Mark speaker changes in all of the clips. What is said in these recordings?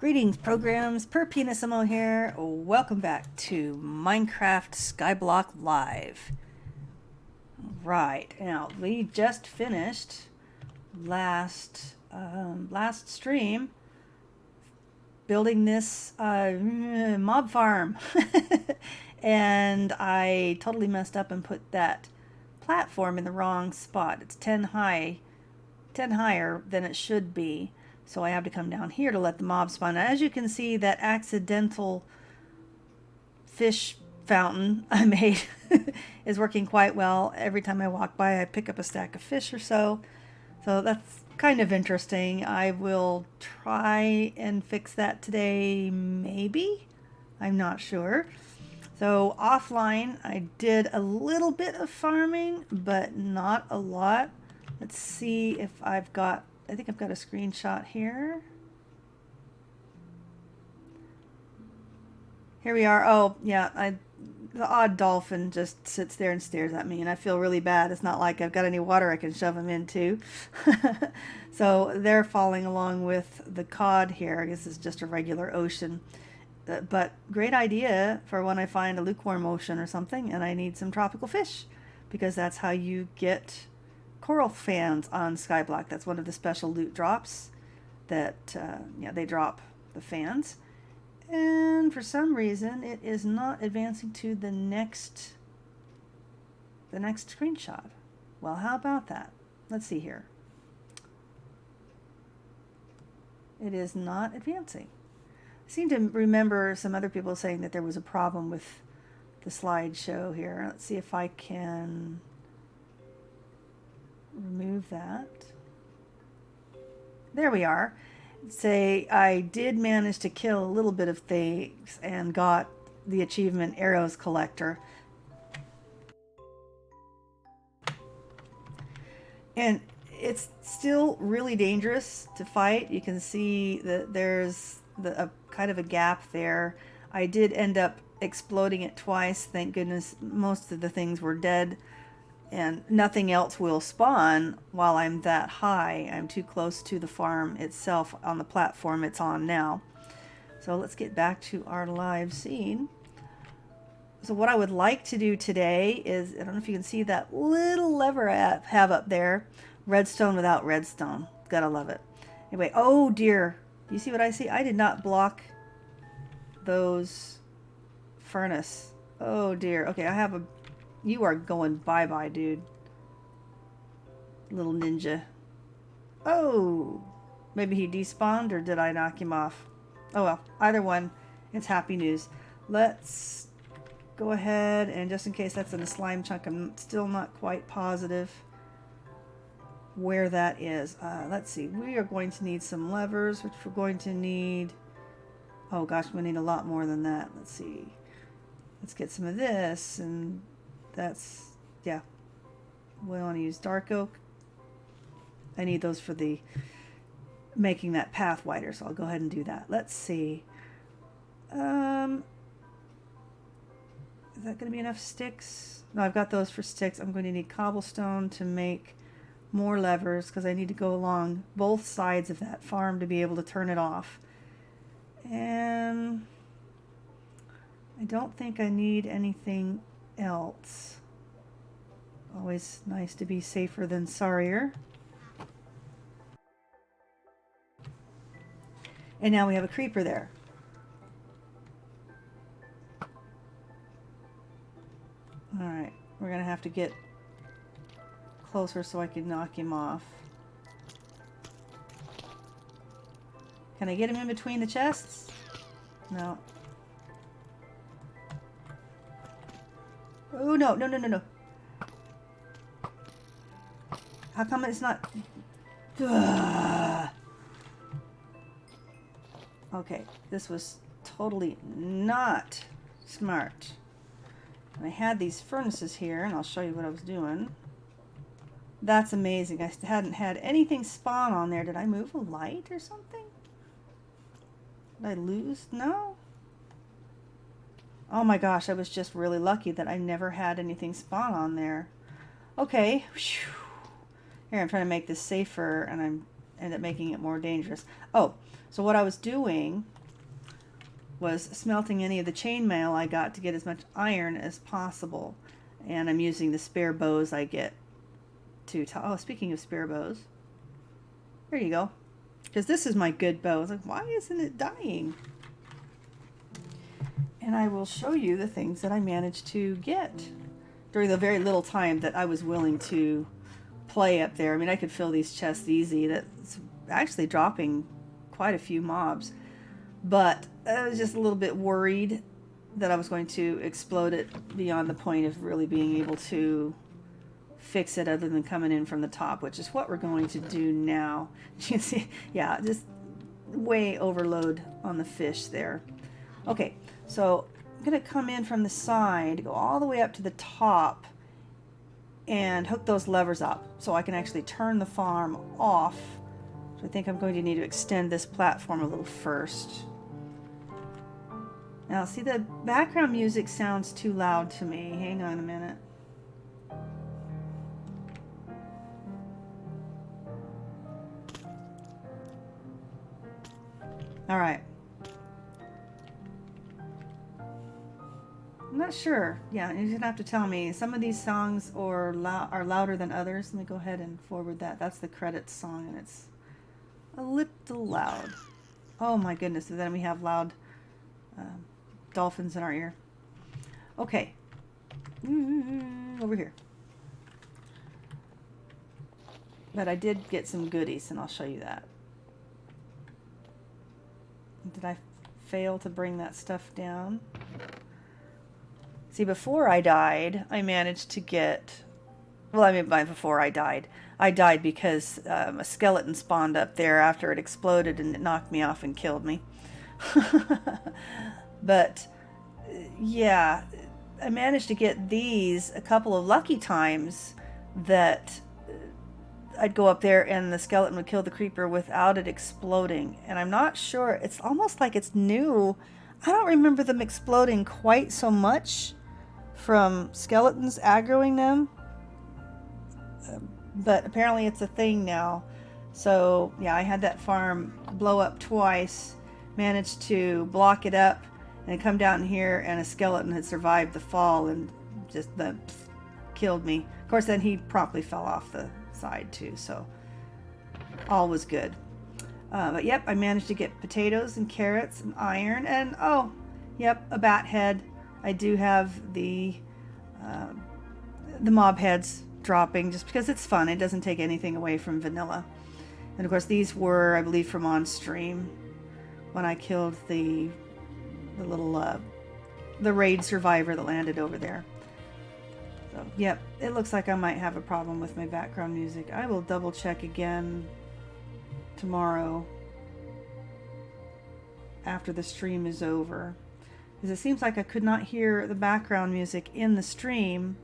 Speaker 1: Greetings, programs. Pyrrh Pianissimo here. Welcome back to Minecraft Skyblock Live. Right, now we just finished last stream building this mob farm, and I totally messed up and put that platform in the wrong spot. It's 10 higher than it should be. So I have to come down here to let the mob spawn. As you can see, that accidental fish fountain I made is working quite well. Every time I walk by, I pick up a stack of fish or so. So that's kind of interesting. I will try and fix that today, maybe. I'm not sure. So offline, I did a little bit of farming, but not a lot. Let's see if I think I've got a screenshot here. Here we are. Oh, yeah, the odd dolphin just sits there and stares at me, and I feel really bad. It's not like I've got any water I can shove him into. So they're falling along with the cod here. I guess it's just a regular ocean. But great idea for when I find a lukewarm ocean or something, and I need some tropical fish, because that's how you get coral fans on Skyblock. That's one of the special loot drops that they drop the fans, and for some reason it is not advancing to the next screenshot. Well, how about that? Let's see here. It is not advancing. I seem to remember some other people saying that there was a problem with the slideshow here. Let's see if I can remove that. There we are. Say I did manage to kill a little bit of things and got the achievement Arrows Collector. And it's still really dangerous to fight. You can see that there's a kind of a gap there. I did end up exploding it twice. Thank goodness most of the things were dead. And nothing else will spawn while I'm that high. I'm too close to the farm itself on the platform it's on now. So let's get back to our live scene. So what I would like to do today is, I don't know if you can see that little lever I have up there. Redstone without redstone. Gotta love it. Anyway, oh dear. Do you see what I see? I did not block those furnace. Oh dear. Okay, I have a... You are going bye-bye, dude. Little ninja. Oh! Maybe he despawned, or did I knock him off? Oh well, either one, it's happy news. Let's go ahead, and just in case that's in a slime chunk, I'm still not quite positive where that is. Let's see, we are going to need some levers, which we're going to need... Oh gosh, we need a lot more than that. Let's see. Let's get some of this, and... That's, yeah, we want to use dark oak. I need those for the making that path wider, so I'll go ahead and do that. Let's see. Is that going to be enough sticks? No, I've got those for sticks. I'm going to need cobblestone to make more levers, because I need to go along both sides of that farm to be able to turn it off. And I don't think I need anything else. Always nice to be safer than sorrier. And now we have a creeper there. Alright, we're gonna have to get closer so I can knock him off. Can I get him in between the chests? No. Oh, no, no, no, no, no. How come it's not... Ugh. Okay, this was totally not smart. And I had these furnaces here, and I'll show you what I was doing. That's amazing. I hadn't had anything spawn on there. Did I move a light or something? Did I lose? No? Oh my gosh, I was just really lucky that I never had anything spawn on there. Okay. Here, I'm trying to make this safer, and I'm end up making it more dangerous. Oh, so what I was doing was smelting any of the chainmail I got to get as much iron as possible. And I'm using the spare bows I get to... Oh, speaking of spare bows. There you go. Because this is my good bow. I was like, why isn't it dying? And I will show you the things that I managed to get during the very little time that I was willing to play up there. I mean, I could fill these chests easy. That's actually dropping quite a few mobs. But I was just a little bit worried that I was going to explode it beyond the point of really being able to fix it other than coming in from the top, which is what we're going to do now. You can see, yeah, just way overload on the fish there. Okay, so I'm going to come in from the side, go all the way up to the top, and hook those levers up so I can actually turn the farm off. So I think I'm going to need to extend this platform a little first. Now, see, the background music sounds too loud to me. Hang on a minute. All right. I'm not sure. Yeah, you're going to have to tell me. Some of these songs are louder than others. Let me go ahead and forward that. That's the credits song, and it's a little loud. Oh, my goodness. And then we have loud dolphins in our ear. Okay. Over here. But I did get some goodies, and I'll show you that. Did I fail to bring that stuff down? See, before I died, I managed to get... Well, I mean, by before I died because a skeleton spawned up there after it exploded and it knocked me off and killed me. But, yeah, I managed to get these a couple of lucky times that I'd go up there and the skeleton would kill the creeper without it exploding. And I'm not sure. It's almost like it's new. I don't remember them exploding quite so much from skeletons aggroing them. But apparently it's a thing now. So, yeah, I had that farm blow up twice. Managed to block it up and come down here, and a skeleton had survived the fall and just killed me. Of course, then he promptly fell off the side too, so all was good. But yep, I managed to get potatoes and carrots and iron, and oh, yep, a bat head. I do have the mob heads dropping just because it's fun. It doesn't take anything away from vanilla. And of course, these were, I believe, from on stream when I killed the little the raid survivor that landed over there. So, yep, it looks like I might have a problem with my background music. I will double check again tomorrow after the stream is over. Because it seems like I could not hear the background music in the stream,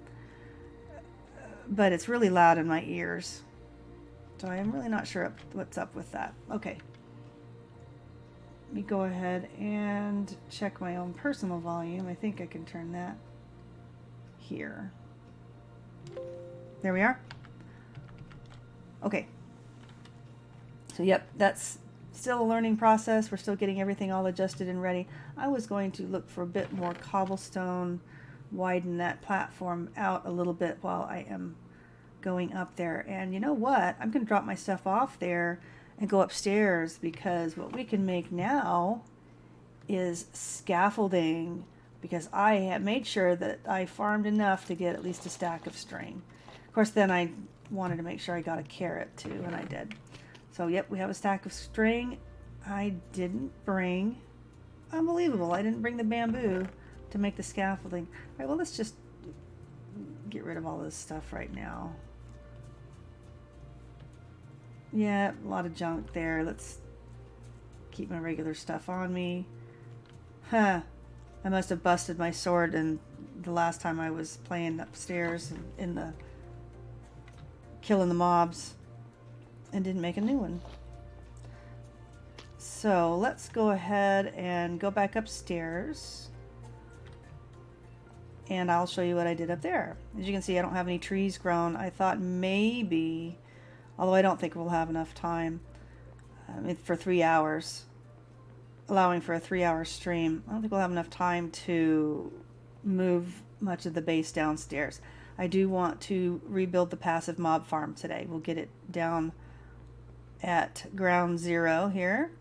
Speaker 1: but it's really loud in my ears. So I am really not sure what's up with that. Okay. Let me go ahead and check my own personal volume. I think I can turn that here. There we are. Okay. So yep, that's still a learning process. We're still getting everything all adjusted and ready. I was going to look for a bit more cobblestone, widen that platform out a little bit while I am going up there. And you know what? I'm going to drop my stuff off there and go upstairs, because what we can make now is scaffolding, because I have made sure that I farmed enough to get at least a stack of string. Of course, then I wanted to make sure I got a carrot too, and I did. So, yep, we have a stack of string. I didn't bring, unbelievable, I didn't bring the bamboo to make the scaffolding. All right, well, let's just get rid of all this stuff right now. Yeah, a lot of junk there. Let's keep my regular stuff on me. Huh. I must have busted my sword and the last time I was playing upstairs in the killing the mobs, and didn't make a new one. So let's go ahead and go back upstairs, and I'll show you what I did up there. As you can see, I don't have any trees grown. I thought maybe, although I don't think we'll have enough time for 3 hours, allowing for a 3-hour stream. I don't think we'll have enough time to move much of the base downstairs. I do want to rebuild the passive mob farm today. We'll get it down at ground zero here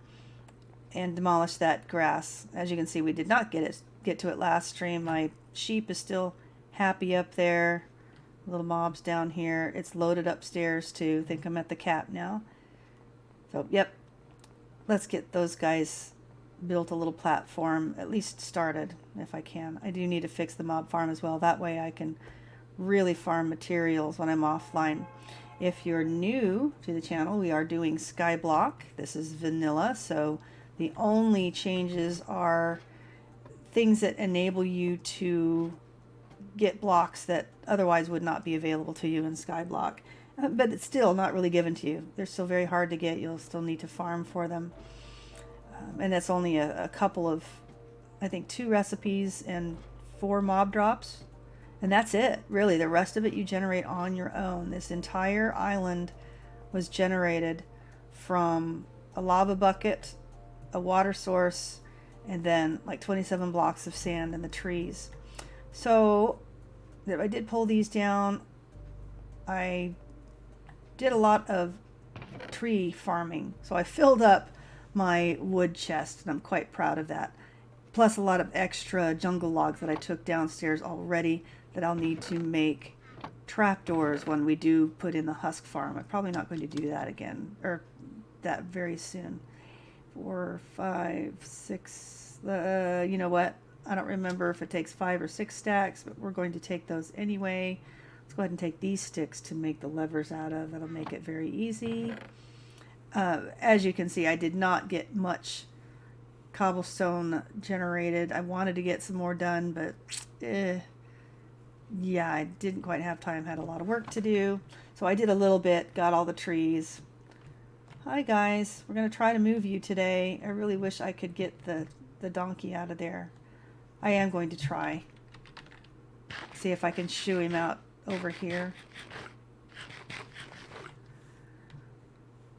Speaker 1: and demolish that grass. As you can see, we did not get to it last stream. My sheep is still happy up there. Little mobs down here. It's loaded upstairs too. I think I'm at the cap now. So, yep. Let's get those guys built a little platform, at least started, if I can. I do need to fix the mob farm as well. That way I can really farm materials when I'm offline. If you're new to the channel, we are doing Skyblock. This is vanilla, so the only changes are things that enable you to get blocks that otherwise would not be available to you in Skyblock. But it's still not really given to you. They're still very hard to get. You'll still need to farm for them. And that's only a couple of, I think, 2 recipes and 4 mob drops. And that's it, really. The rest of it you generate on your own. This entire island was generated from a lava bucket, a water source, and then like 27 blocks of sand in the trees. So I did pull these down. I did a lot of tree farming. So I filled up my wood chest, and I'm quite proud of that. Plus a lot of extra jungle logs that I took downstairs already that I'll need to make trapdoors when we do put in the husk farm. I'm probably not going to do that again, or that very soon. 4, 5, 6, you know what? I don't remember if it takes 5 or 6 stacks, but we're going to take those anyway. Let's go ahead and take these sticks to make the levers out of. That'll make it very easy. As you can see, I did not get much cobblestone generated. I wanted to get some more done, but yeah, I didn't quite have time. Had a lot of work to do. So I did a little bit, got all the trees. Hi guys, we're going to try to move you today. I really wish I could get the donkey out of there. I am going to try. See if I can shoo him out over here.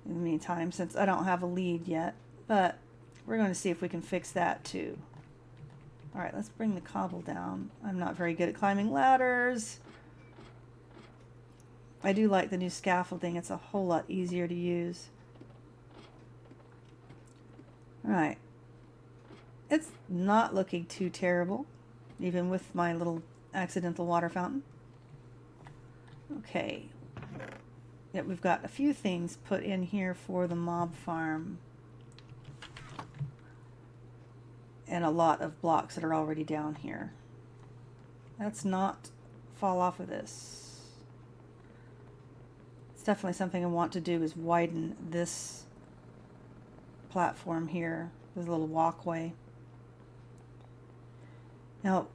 Speaker 1: In the meantime, since I don't have a lead yet, but we're going to see if we can fix that too. All right, let's bring the cobble down. I'm not very good at climbing ladders. I do like the new scaffolding. It's a whole lot easier to use. All right. It's not looking too terrible, even with my little accidental water fountain. Okay. Yep, we've got a few things put in here for the mob farm. And a lot of blocks that are already down here. Let's not fall off of this. It's definitely something I want to do, is widen this platform here. There's a little walkway. Now,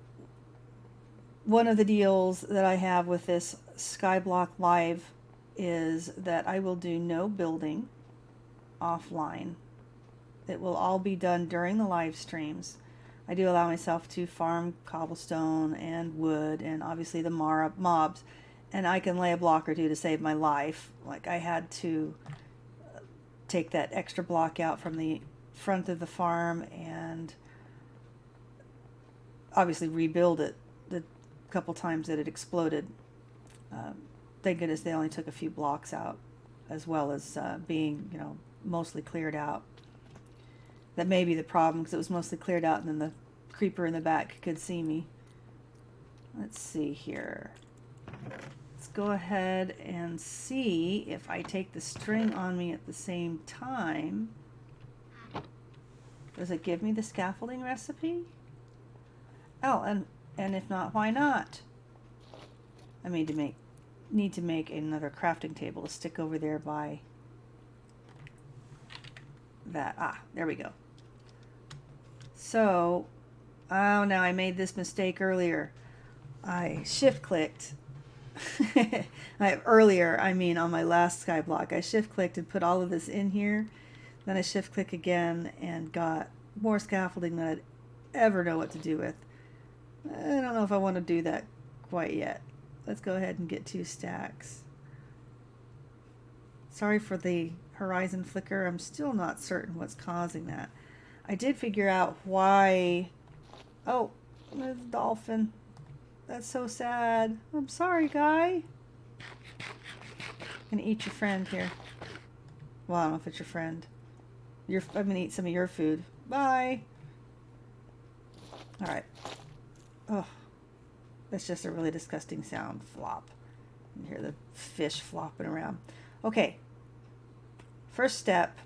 Speaker 1: one of the deals that I have with this Skyblock Live is that I will do no building offline. It will all be done during the live streams. I do allow myself to farm cobblestone and wood and obviously the mobs, and I can lay a block or two to save my life. Like I had to take that extra block out from the front of the farm and obviously rebuild it the couple times that it exploded. Thank goodness they only took a few blocks out, as well as being, you know, mostly cleared out. That may be the problem, because it was mostly cleared out and then the creeper in the back could see me. Let's see here. Let's go ahead and see if I take the string on me at the same time. Does it give me the scaffolding recipe? Oh, and if not, why not? I need to make another crafting table to stick over there by that. Ah, there we go. So, oh, now I made this mistake earlier. I shift clicked. Earlier, I mean on my last Skyblock, I shift clicked and put all of this in here. Then I shift click again and got more scaffolding than I'd ever know what to do with. I don't know if I want to do that quite yet. Let's go ahead and get 2 stacks. Sorry for the horizon flicker. I'm still not certain what's causing that. I did figure out why. Oh, there's a dolphin. That's so sad. I'm sorry, guy. I'm gonna eat your friend here. Well, I don't know if it's your friend. I'm gonna eat some of your food. Bye. All right. Oh, that's just a really disgusting sound. Flop. You hear the fish flopping around. Okay. First step,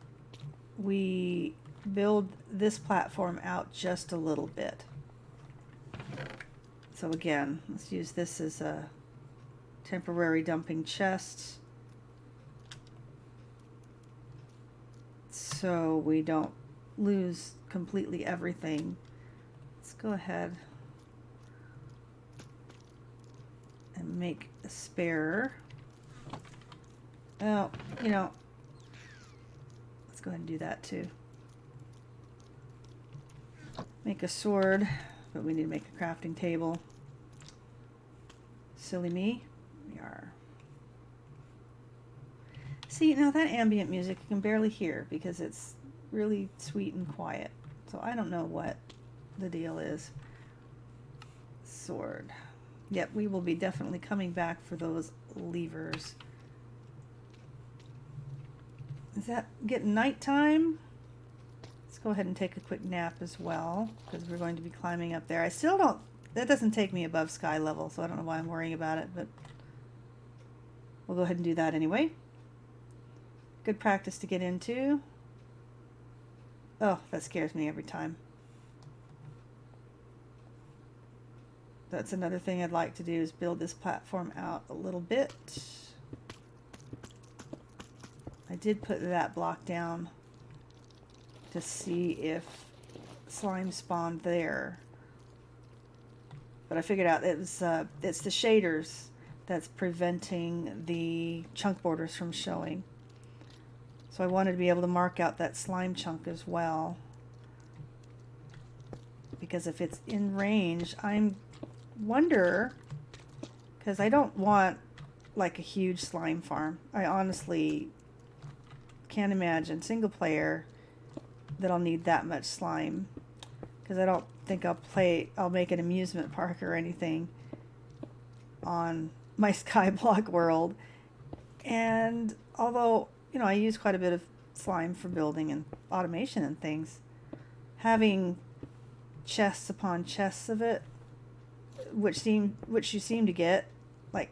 Speaker 1: we build this platform out just a little bit. So again, let's use this as a temporary dumping chest, so we don't lose completely everything. Let's go ahead and make a spare. Oh, you know, let's go ahead and do that too. Make a sword, but we need to make a crafting table. Silly me. We are. See, now that ambient music you can barely hear because it's really sweet and quiet. So I don't know what the deal is. Sword. Yep, we will be definitely coming back for those levers. Is that getting nighttime? Let's go ahead and take a quick nap as well, because we're going to be climbing up there. I still don't, that doesn't take me above sky level, so I don't know why I'm worrying about it, but we'll go ahead and do that anyway. Good practice to get into. Oh, that scares me every time. That's another thing I'd like to do, is build this platform out a little bit. I did put that block down to see if slime spawned there, but I figured out it's the shaders that's preventing the chunk borders from showing. So I wanted to be able to mark out that slime chunk as well, because if it's in range, I wonder, because I don't want like a huge slime farm. I honestly can't imagine single player that I'll need that much slime, because I don't think I'll make an amusement park or anything on my Skyblock world. And although, you know, I use quite a bit of slime for building and automation and things, having chests upon chests of it, which you seem to get like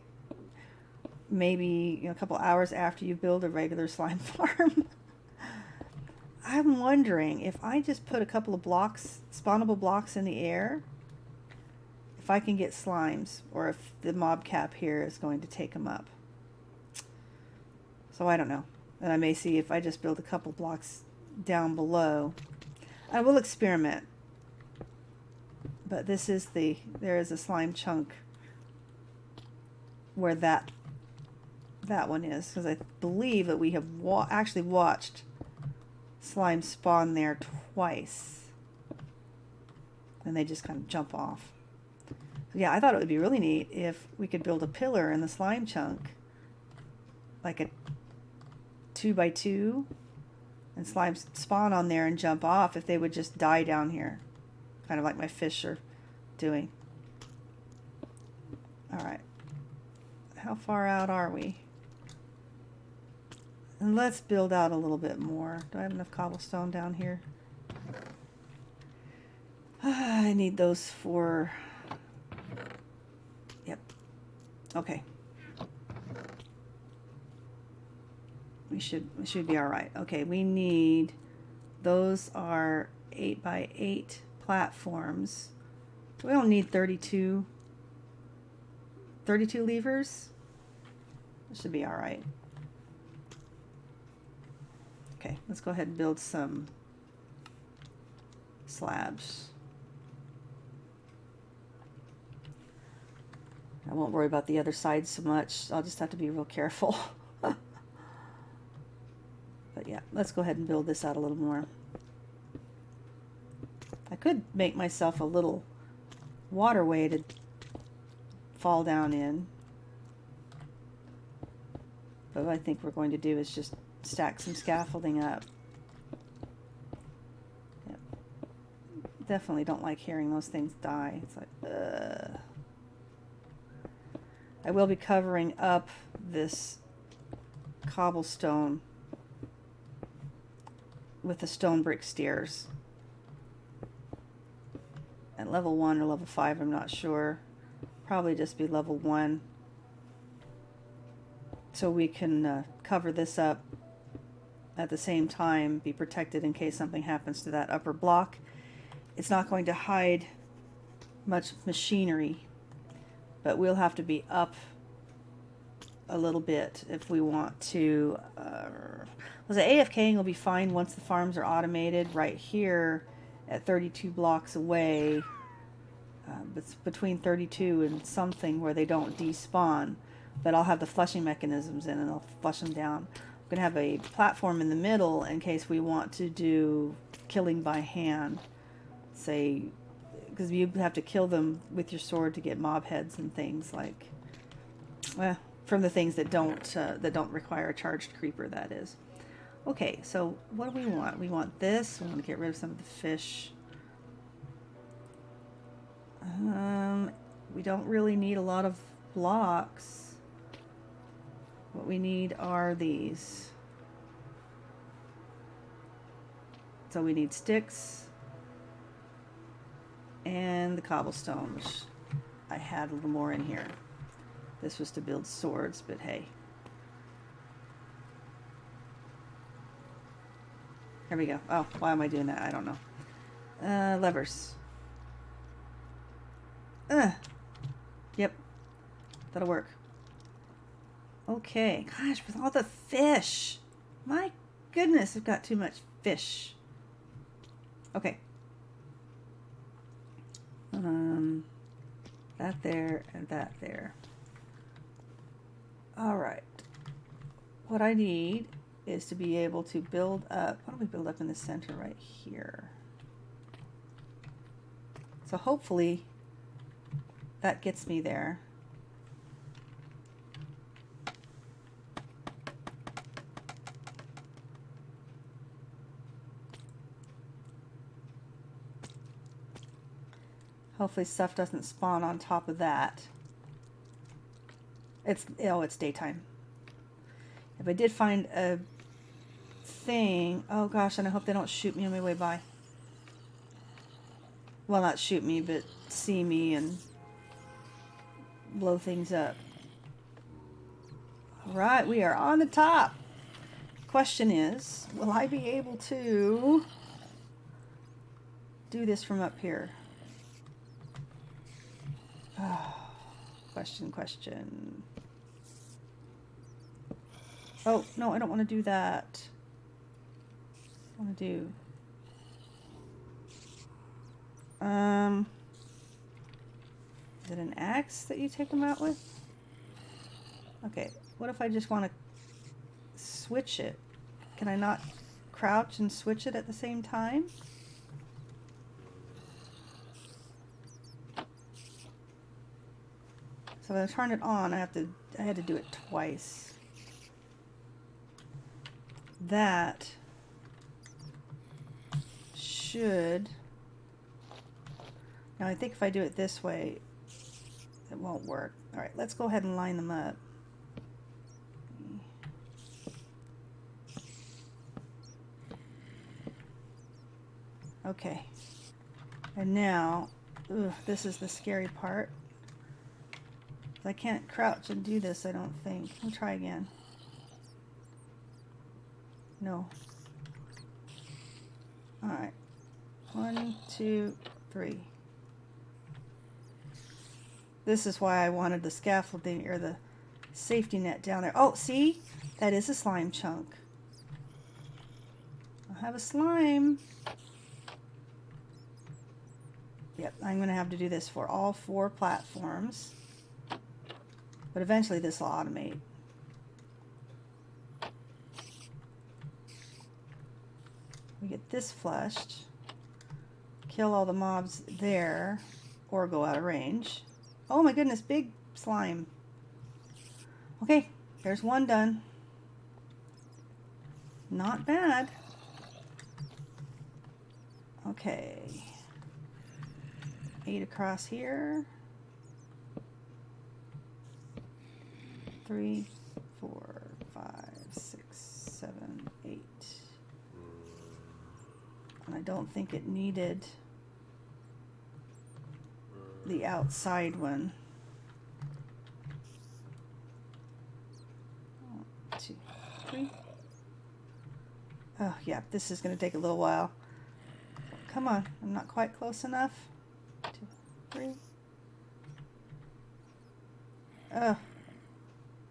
Speaker 1: maybe, you know, a couple hours after you build a regular slime farm. I'm wondering if I just put a couple of blocks, spawnable blocks in the air, if I can get slimes, or if the mob cap here is going to take them up. So I don't know. And I may see if I just build a couple blocks down below. I will experiment. But this is there is a slime chunk where that one is, because I believe that we have actually watched slime spawn there twice, and they just kind of jump off. So yeah, I thought it would be really neat if we could build a pillar in the slime chunk, like a 2x2, and slimes spawn on there and jump off if they would just die down here, kind of like my fish are doing. All right, how far out are we? And let's build out a little bit more. Do I have enough cobblestone down here? I need those for... Yep. Okay. We should be all right. Okay, we need... Those are 8x8 platforms. We don't need 32 levers. It should be all right. Okay, let's go ahead and build some slabs. I won't worry about the other side so much. I'll just have to be real careful. But yeah, let's go ahead and build this out a little more. I could make myself a little waterway to fall down in. But what I think we're going to do is just stack some scaffolding up. Yep. Definitely don't like hearing those things die. It's like, ugh. I will be covering up this cobblestone with the stone brick stairs. At level 1 or level 5, I'm not sure. Probably just be level 1. So we can cover this up at the same time, be protected in case something happens to that upper block. It's not going to hide much machinery, but we'll have to be up a little bit if we want to. Was it AFKing will be fine once the farms are automated. Right here at 32 blocks away, it's between 32 and something where they don't despawn, but I'll have the flushing mechanisms in and I'll flush them down. I'm going to have a platform in the middle in case we want to do killing by hand. Say, because you have to kill them with your sword to get mob heads and things like, from the things that don't require a charged creeper, that is. Okay, so what do we want? We want this. We want to get rid of some of the fish. We don't really need a lot of blocks. What we need are these. So we need sticks and the cobblestone, which I had a little more in here. This was to build swords, but hey. Here we go. Oh, why am I doing that? I don't know. Levers. Yep. That'll work. Okay. Gosh, with all the fish. My goodness, I've got too much fish. Okay. That there and that there. All right. What I need is to be able to build up. Why don't we build up in the center right here? So hopefully that gets me there. Hopefully stuff doesn't spawn on top of that. It's daytime. If I did find a thing, oh gosh, and I hope they don't shoot me on my way by. Well, not shoot me, but see me and blow things up. All right, we are on the top. Question is, will I be able to do this from up here? Oh, question. Oh, no, I don't want to do that. I want to do... Is it an axe that you take them out with? Okay, what if I just want to switch it? Can I not crouch and switch it at the same time? So when I turn it on, I had to do it twice. That should... Now I think if I do it this way, it won't work. All right, let's go ahead and line them up. Okay. And now, this is the scary part. I can't crouch and do this, I don't think. Let me try again. No. Alright. 1, 2, 3. This is why I wanted the scaffolding or the safety net down there. Oh, see? That is a slime chunk. I have a slime. Yep, I'm going to have to do this for all 4 platforms. But eventually this will automate. We get this flushed. Kill all the mobs there. Or go out of range. Oh my goodness, big slime. Okay, there's one done. Not bad. Okay. 8 across here. 3, 4, 5, 6, 7, 8. And I don't think it needed the outside one. 1, 2, 3. Oh yeah, this is going to take a little while. Come on, I'm not quite close enough. 2, 3. Oh,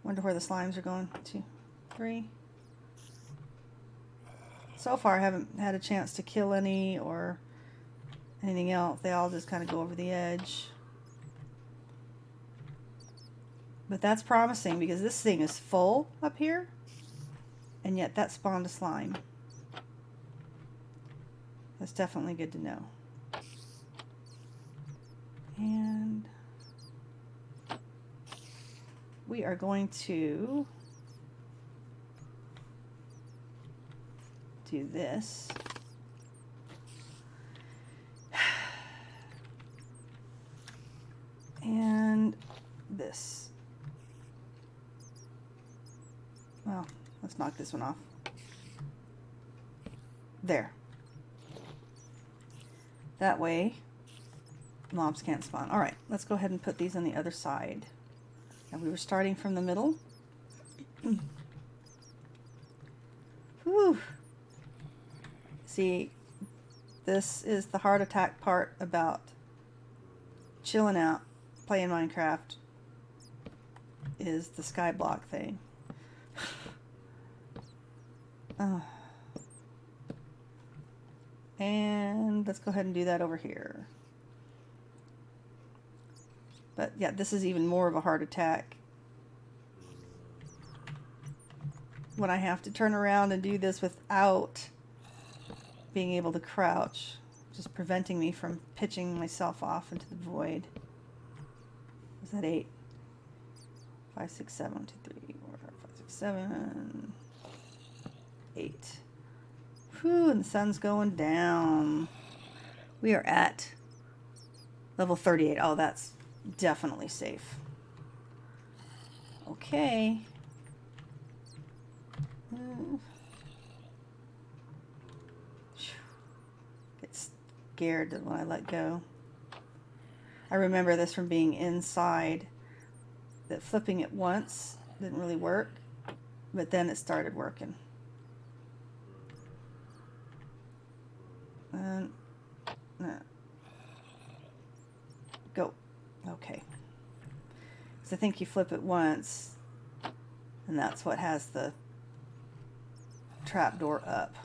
Speaker 1: wonder where the slimes are going. 2, 3. So far I haven't had a chance to kill any or anything else. They all just kind of go over the edge. But that's promising because this thing is full up here, and yet that spawned a slime. That's definitely good to know. And we are going to do this. And this. Well, let's knock this one off. There. That way, mobs can't spawn. All right, let's go ahead and put these on the other side. And we were starting from the middle. Whew. See, this is the heart attack part about chilling out, playing Minecraft, is the Skyblock thing. And let's go ahead and do that over here. But yeah, this is even more of a heart attack when I have to turn around and do this without being able to crouch, just preventing me from pitching myself off into the void. Was that 8? 5, 6, 7, 1, 2, 3, 4, 5, 6, 7, 8. Whew, and the sun's going down. We are at level 38. Oh, that's definitely safe. Okay. Get scared when I let go. I remember this from being inside, that flipping it once didn't really work, but then it started working. And go. Okay. So I think you flip it once, and that's what has the trapdoor up.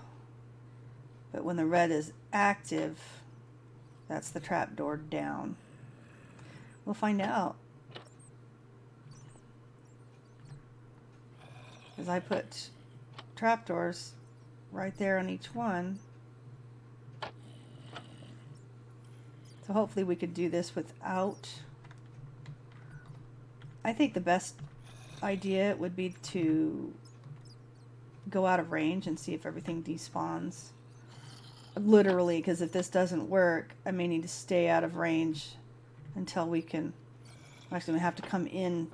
Speaker 1: But when the red is active, that's the trapdoor down. We'll find out. Because I put trapdoors right there on each one. So hopefully we could do this without. I think the best idea would be to go out of range and see if everything despawns. Literally, because if this doesn't work, I may need to stay out of range until we can. Actually, we have to come in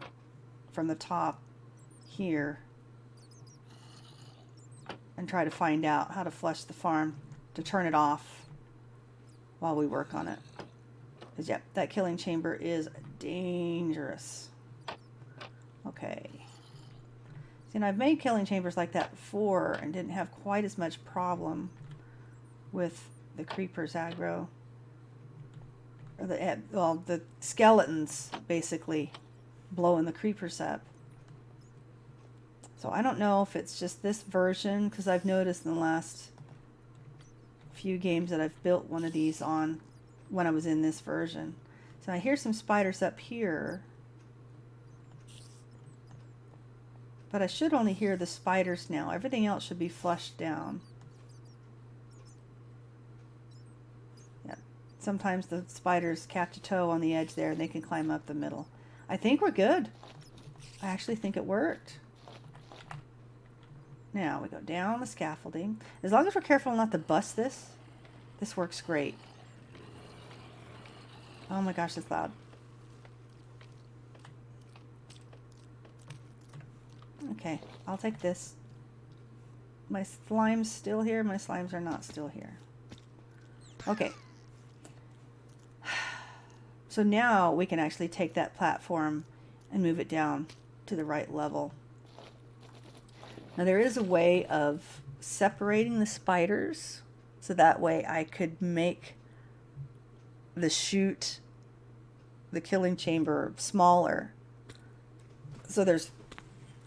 Speaker 1: from the top here and try to find out how to flush the farm to turn it off while we work on it. Because, yep, that killing chamber is dangerous. Okay. See, and I've made killing chambers like that before and didn't have quite as much problem with the creepers aggro. Or the skeletons basically blowing the creepers up. So I don't know if it's just this version, because I've noticed in the last few games that I've built one of these on when I was in this version. So I hear some spiders up here, but I should only hear the spiders now. Everything else should be flushed down. Yeah, sometimes the spiders catch a toe on the edge there and they can climb up the middle. I think we're good. I actually think it worked. Now we go down the scaffolding. As long as we're careful not to bust this, this works great. Oh my gosh, it's loud. Okay, I'll take this. My slime's still here. My slimes are not still here. Okay. So now we can actually take that platform and move it down to the right level. Now there is a way of separating the spiders, so that way I could make the chute, the killing chamber, smaller. So there's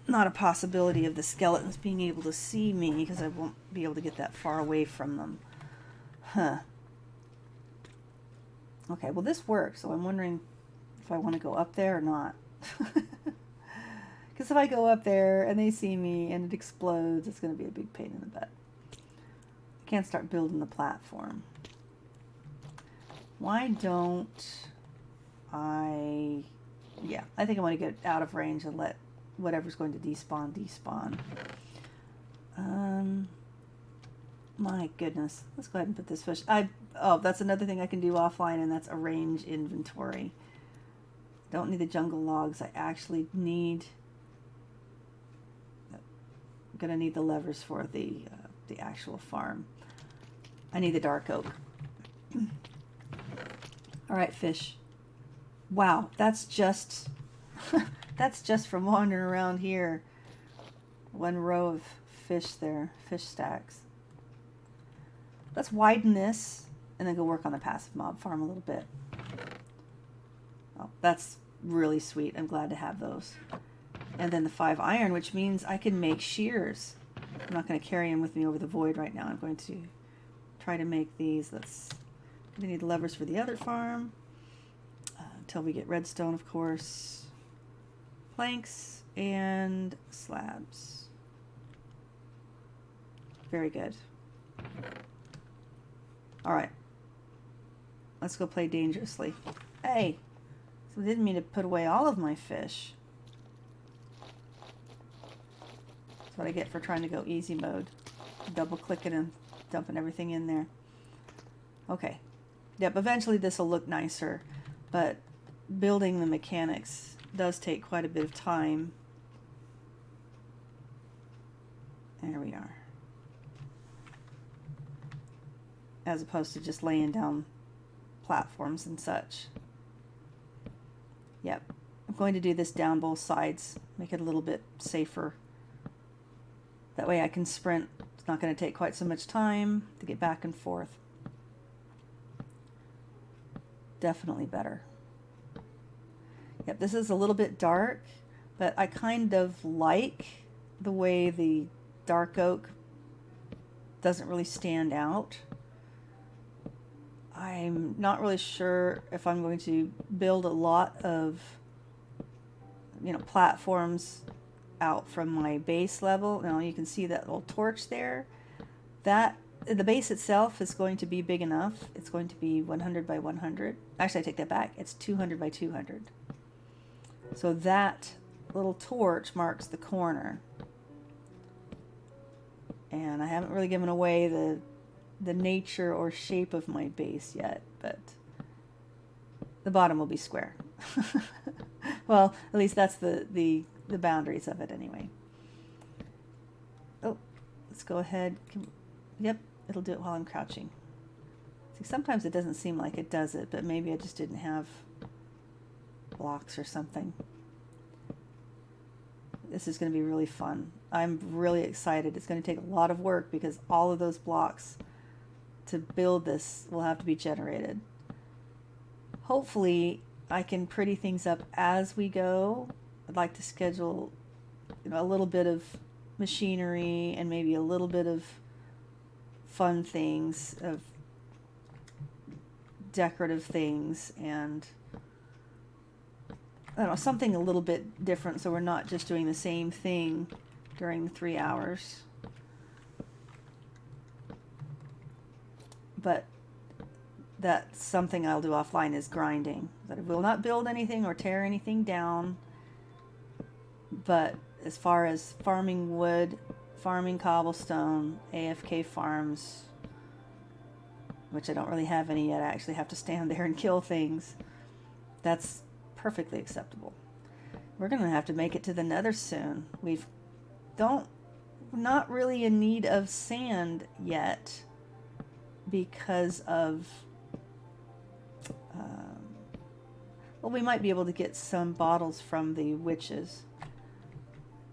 Speaker 1: not a possibility of the skeletons being able to see me, because I won't be able to get that far away from them. Huh. Okay, well this works, so I'm wondering if I want to go up there or not. Because if I go up there and they see me and it explodes, it's going to be a big pain in the butt. I can't start building the platform. Why don't I... Yeah, I think I want to get out of range and let whatever's going to despawn, despawn. My goodness. Let's go ahead and put this fish... Oh, that's another thing I can do offline, and that's arrange inventory. Don't need the jungle logs. I actually need... I'm going to need the levers for the actual farm. I need the dark oak. Alright, fish. Wow, that's just... that's just from wandering around here. One row of fish there. Fish stacks. Let's widen this and then go work on the passive mob farm a little bit. Oh, that's really sweet. I'm glad to have those. And then the 5 iron, which means I can make shears. I'm not going to carry them with me over the void right now. I'm going to try to make these. We need levers for the other farm. Until we get redstone, of course. Planks and slabs. Very good. Alright. Let's go play dangerously. Hey! So I didn't mean to put away all of my fish. That's what I get for trying to go easy mode. Double clicking and dumping everything in there. Okay. Yep, eventually this will look nicer, but building the mechanics does take quite a bit of time. There we are. As opposed to just laying down platforms and such. Yep. I'm going to do this down both sides. Make it a little bit safer. That way I can sprint. It's not going to take quite so much time to get back and forth. Definitely better. Yep, this is a little bit dark, but I kind of like the way the dark oak doesn't really stand out. I'm not really sure if I'm going to build a lot of, platforms out from my base level. Now you can see that little torch there. The base itself is going to be big enough. It's going to be 100 by 100. Actually, I take that back. It's 200 by 200. So that little torch marks the corner. And I haven't really given away the nature or shape of my base yet, but the bottom will be square. Well, at least that's the boundaries of it anyway. Oh, let's go ahead. Yep, it'll do it while I'm crouching. See, sometimes it doesn't seem like it does it, but maybe I just didn't have blocks or something. This is going to be really fun. I'm really excited. It's going to take a lot of work because all of those blocks to build this will have to be generated. Hopefully I can pretty things up as we go. I'd like to schedule a little bit of machinery and maybe a little bit of fun things, of decorative things, and I don't know, something a little bit different so we're not just doing the same thing during the 3 hours. But that's something I'll do offline, is grinding. That I will not build anything or tear anything down. But as far as farming wood, farming cobblestone, AFK farms, which I don't really have any yet. I actually have to stand there and kill things. That's perfectly acceptable. We're going to have to make it to the nether soon. Not really in need of sand yet because of, well, we might be able to get some bottles from the witches.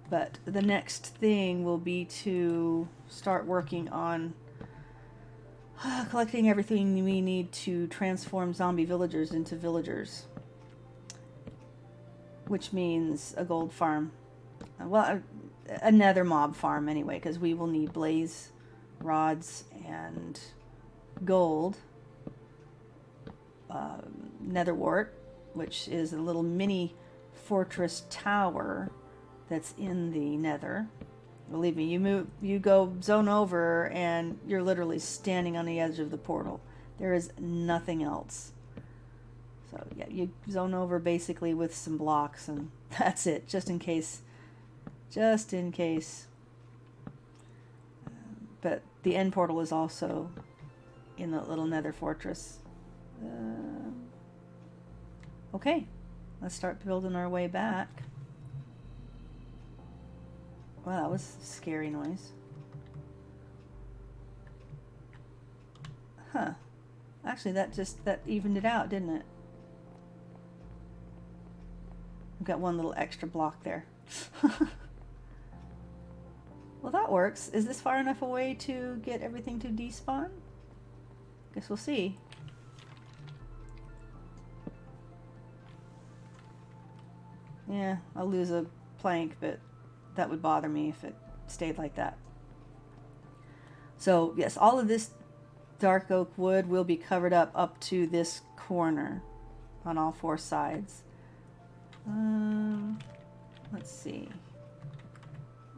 Speaker 1: But the next thing will be to start working on collecting everything we need to transform zombie villagers into villagers. Which means a gold farm. Well, a nether mob farm anyway, because we will need blaze rods and gold. Nether wart, which is a little mini fortress tower that's in the nether. Believe me, you go zone over and you're literally standing on the edge of the portal. There is nothing else. So yeah, you zone over basically with some blocks and that's it, just in case. Just in case. But the end portal is also in the little nether fortress. Okay, let's start building our way back. Wow, that was a scary noise. Huh. Actually, that evened it out, didn't it? I've got one little extra block there. Well, that works. Is this far enough away to get everything to despawn? Guess we'll see. Yeah, I'll lose a plank, but that would bother me if it stayed like that. So, yes, all of this dark oak wood will be covered up to this corner on all four sides. Let's see.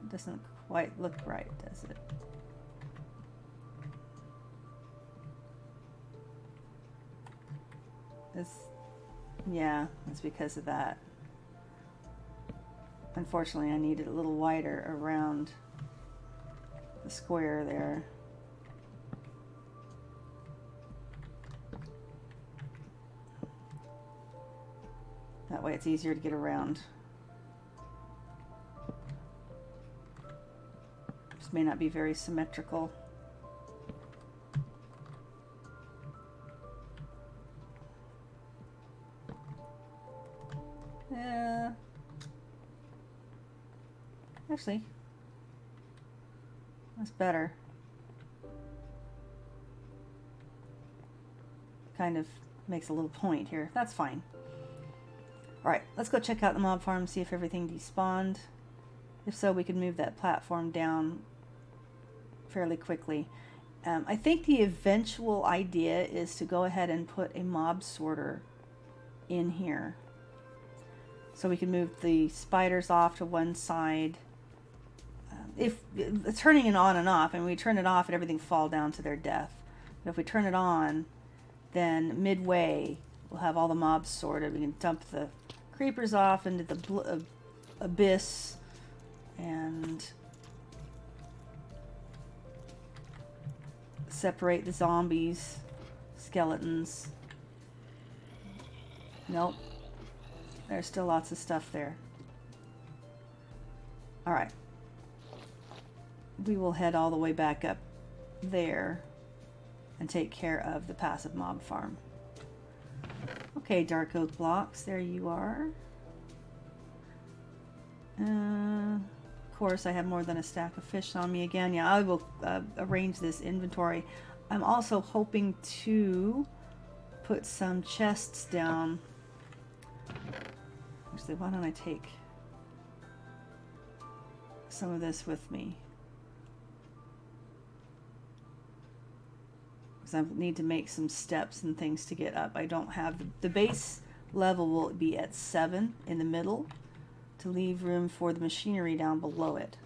Speaker 1: It doesn't quite look right, does it? Yeah, it's because of that. Unfortunately, I need it a little wider around the square there. That way it's easier to get around. This may not be very symmetrical. Yeah. Actually, that's better. Kind of makes a little point here. That's fine. Alright, let's go check out the mob farm, see if everything despawned. If so, we can move that platform down fairly quickly. I think the eventual idea is to go ahead and put a mob sorter in here. So we can move the spiders off to one side. If turning it on and off, and we turn it off and everything fall down to their death. But if we turn it on, then midway we'll have all the mobs sorted. We can dump the creepers off into the abyss and separate the zombies, skeletons. Nope. There's still lots of stuff there. Alright. We will head all the way back up there and take care of the passive mob farm. Okay, dark oak blocks, there you are. Of course, I have more than a stack of fish on me again. Yeah, I will arrange this inventory. I'm also hoping to put some chests down. Actually, why don't I take some of this with me? Because I need to make some steps and things to get up. I don't have the base level will be at 7 in the middle to leave room for the machinery down below it.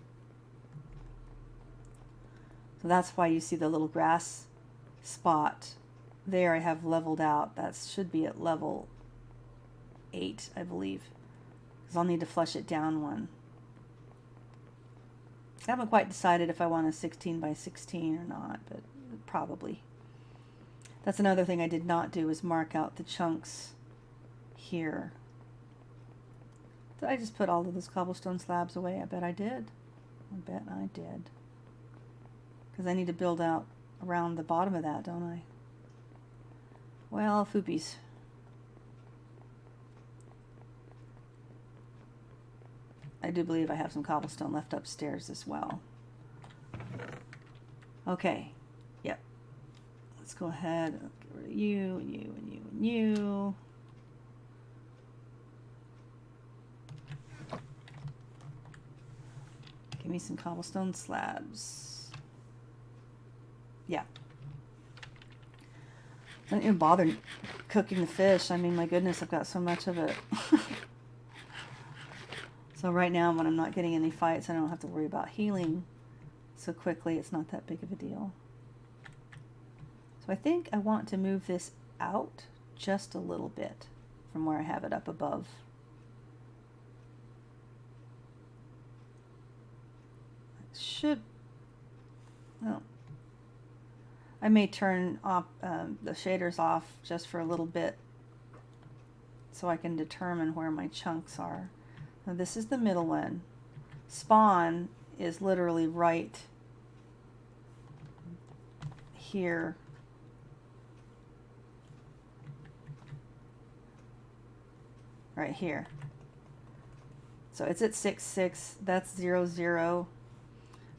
Speaker 1: So that's why you see the little grass spot there I have leveled out. That should be at level 8, I believe. Because I'll need to flush it down one. I haven't quite decided if I want a 16 by 16 or not, but probably. That's another thing I did not do is mark out the chunks here. Did I just put all of those cobblestone slabs away? I bet I did. I bet I did. Because I need to build out around the bottom of that, don't I? Well, foopies. I do believe I have some cobblestone left upstairs as well. Okay. Yep. Let's go ahead and get rid of you, and you, and you, and you. Give me some cobblestone slabs. Yeah. Don't even bother cooking the fish. I mean, my goodness, I've got so much of it. So right now, when I'm not getting any fights, I don't have to worry about healing so quickly. It's not that big of a deal. So I think I want to move this out just a little bit from where I have it up above. It should, oh, I may turn off the shaders off just for a little bit so I can determine where my chunks are. Now this is the middle one. Spawn is literally right here. Right here. So it's at 6, 6. That's 0, 0.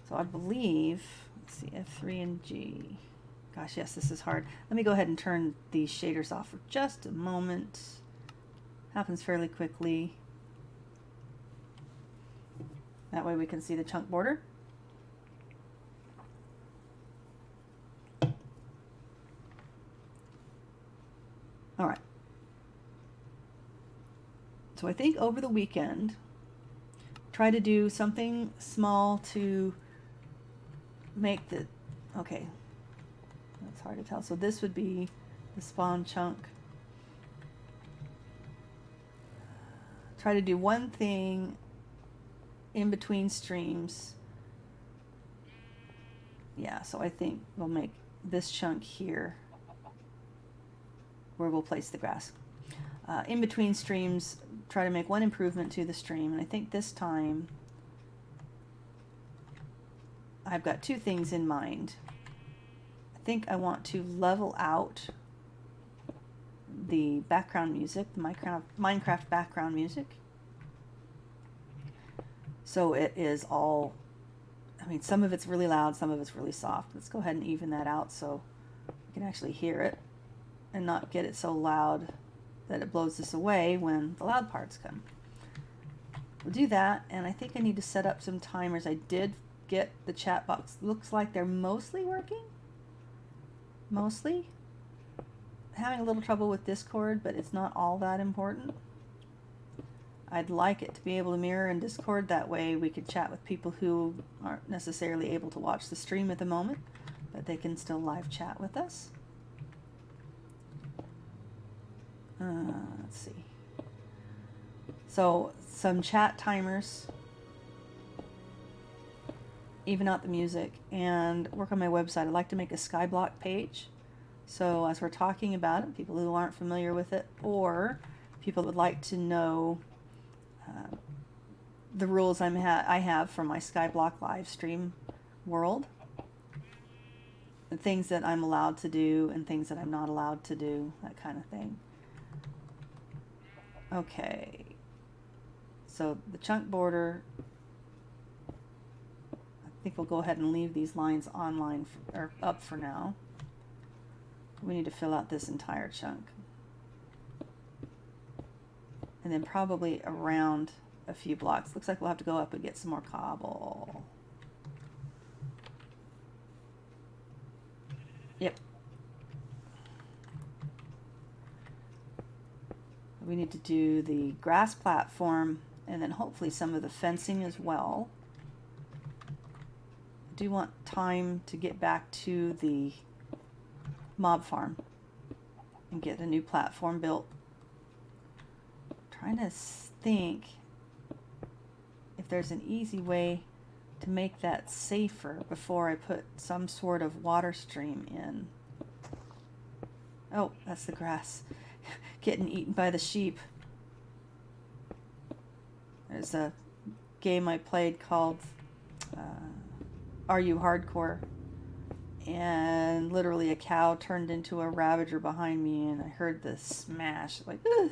Speaker 1: So I believe, let's see, F3 and G. Gosh, yes, this is hard. Let me go ahead and turn these shaders off for just a moment. Happens fairly quickly. That way we can see the chunk border. All right. So I think over the weekend, try to do something small to make the, okay, that's hard to tell. So this would be the spawn chunk. Try to do one thing in between streams. Yeah, so I think we'll make this chunk here where we'll place the grass. In between streams, try to make one improvement to the stream, and I think this time I've got two things in mind. I think I want to level out the background music, the Minecraft background music. So it is all, I mean, some of it's really loud, some of it's really soft. Let's go ahead and even that out so you can actually hear it and not get it so loud that it blows this away when the loud parts come. We'll do that, and I think I need to set up some timers. I did get the chat box. Looks like they're mostly working. Mostly. Having a little trouble with Discord, but it's not all that important. I'd like it to be able to mirror in Discord. That way we could chat with people who aren't necessarily able to watch the stream at the moment, but they can still live chat with us. Let's see. So some chat timers, even out the music, and work on my website. I'd like to make a Skyblock page. So as we're talking about it, people who aren't familiar with it, or people that would like to know the rules I have for my Skyblock live stream world, the things that I'm allowed to do and things that I'm not allowed to do, that kind of thing. Okay, so the chunk border, I think we'll go ahead and leave these lines online or up for now. We need to fill out this entire chunk. And then probably around a few blocks. Looks like we'll have to go up and get some more cobble. Yep. We need to do the grass platform and then hopefully some of the fencing as well. I do want time to get back to the mob farm and get a new platform built. I'm trying to think if there's an easy way to make that safer before I put some sort of water stream in. Oh, that's the grass getting eaten by the sheep. There's a game I played called Are You Hardcore? And literally a cow turned into a ravager behind me, and I heard the smash. Like, ugh.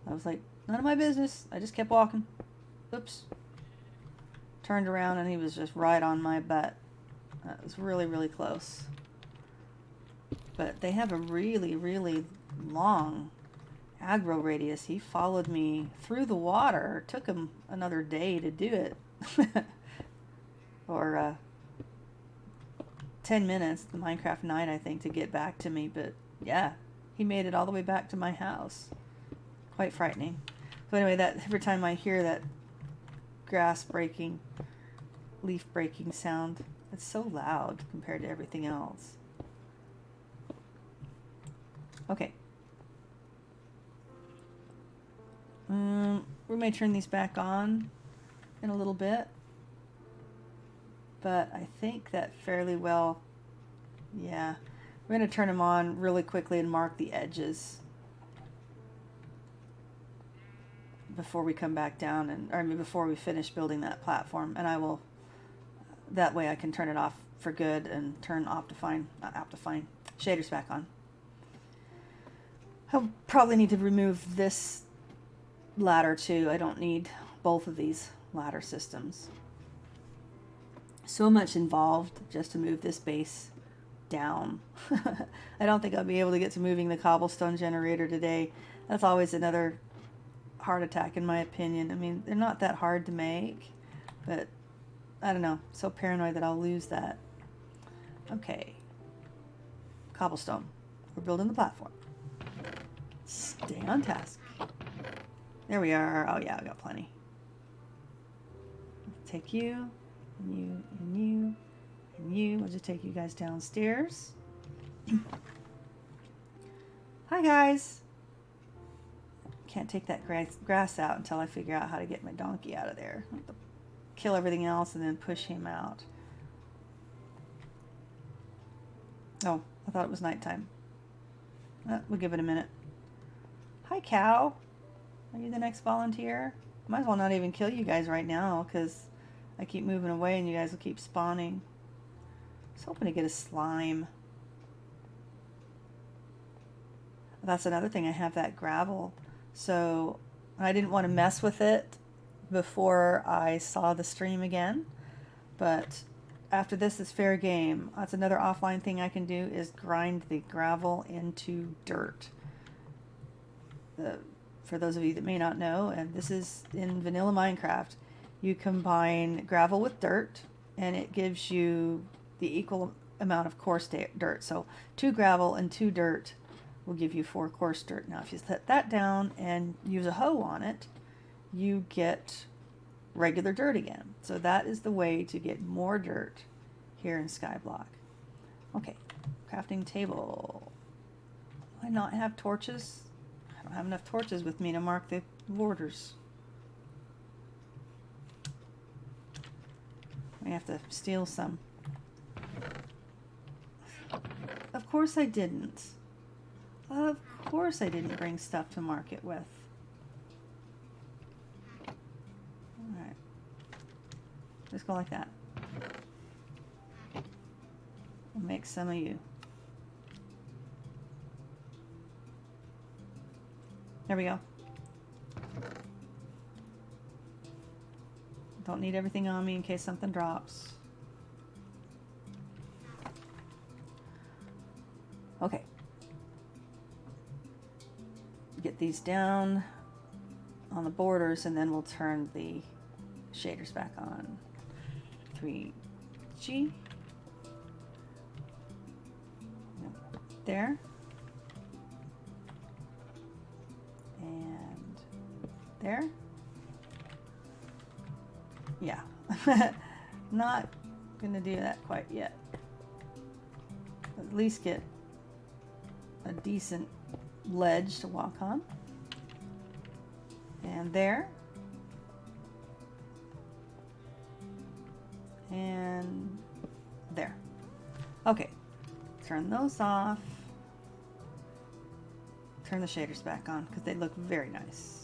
Speaker 1: I was like, none of my business. I just kept walking. Oops. Turned around and he was just right on my butt. That was really, really close. But they have a really, really long aggro radius. He followed me through the water. It took him another day to do it. Or 10 minutes, the Minecraft night, I think, to get back to me. But yeah, he made it all the way back to my house. Quite frightening. So anyway, that every time I hear that grass breaking, leaf breaking sound, it's so loud compared to everything else. Okay. We may turn these back on in a little bit, but I think that fairly well, yeah. We're going to turn them on really quickly and mark the edges before we come back down, and I mean before we finish building that platform, and I will, that way I can turn it off for good and turn shaders back on. I'll probably need to remove this ladder too. I don't need both of these ladder systems. So much involved just to move this base down. I don't think I'll be able to get to moving the cobblestone generator today. That's always another heart attack in my opinion. I mean, they're not that hard to make, but I don't know. So paranoid that I'll lose that. Okay. Cobblestone. We're building the platform. Stay on task. There we are. Oh yeah, I got plenty. Take you, and you, and you, and you. We'll just take you guys downstairs. Hi guys. Can't take that grass out until I figure out how to get my donkey out of there. I have to kill everything else and then push him out. Oh, I thought it was nighttime. We'll give it a minute. Hi, cow. Are you the next volunteer? Might as well not even kill you guys right now, because I keep moving away and you guys will keep spawning. I was hoping to get a slime. That's another thing. I have that gravel. So I didn't want to mess with it before I saw the stream again. But after this is fair game. That's another offline thing I can do, is grind the gravel into dirt. For those of you that may not know, and this is in vanilla Minecraft, you combine gravel with dirt and it gives you the equal amount of coarse dirt. So 2 gravel and 2 dirt will give you 4 coarse dirt. Now if you set that down and use a hoe on it, you get regular dirt again. So that is the way to get more dirt here in Skyblock. Okay, crafting table. Do I not have torches? I don't have enough torches with me to mark the borders. We have to steal some. Of course I didn't. Of course I didn't bring stuff to mark it with. Alright. Just go like that. I'll make some of you. There we go. Don't need everything on me in case something drops. Okay. Get these down on the borders and then we'll turn the shaders back on. 3G. There. And there. Yeah. Not gonna do that quite yet. At least get a decent ledge to walk on. And there. And there. Okay. Turn those off. Turn the shaders back on because they look very nice.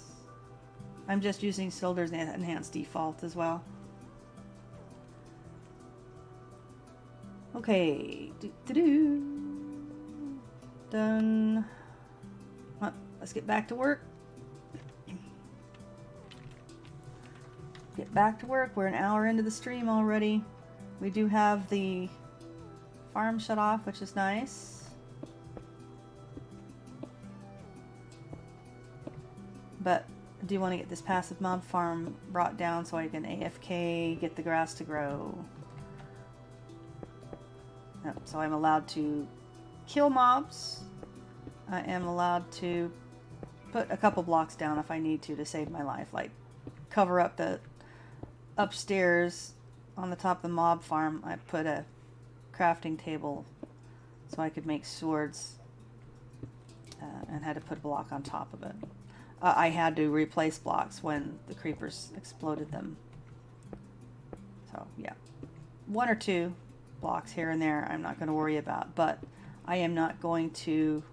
Speaker 1: I'm just using Silder's enhanced default as well. Okay, done. Well, let's get back to work. Get back to work. We're an hour into the stream already. We do have the farm shut off, which is nice. But I do want to get this passive mob farm brought down so I can AFK, get the grass to grow. Yep, so I'm allowed to kill mobs. I am allowed to put a couple blocks down if I need to save my life, like cover up the upstairs on the top of the mob farm. I put a crafting table so I could make swords and had to put a block on top of it. I had to replace blocks when the creepers exploded them. So yeah, 1 or 2 blocks here and there I'm not going to worry about, but I am not going to,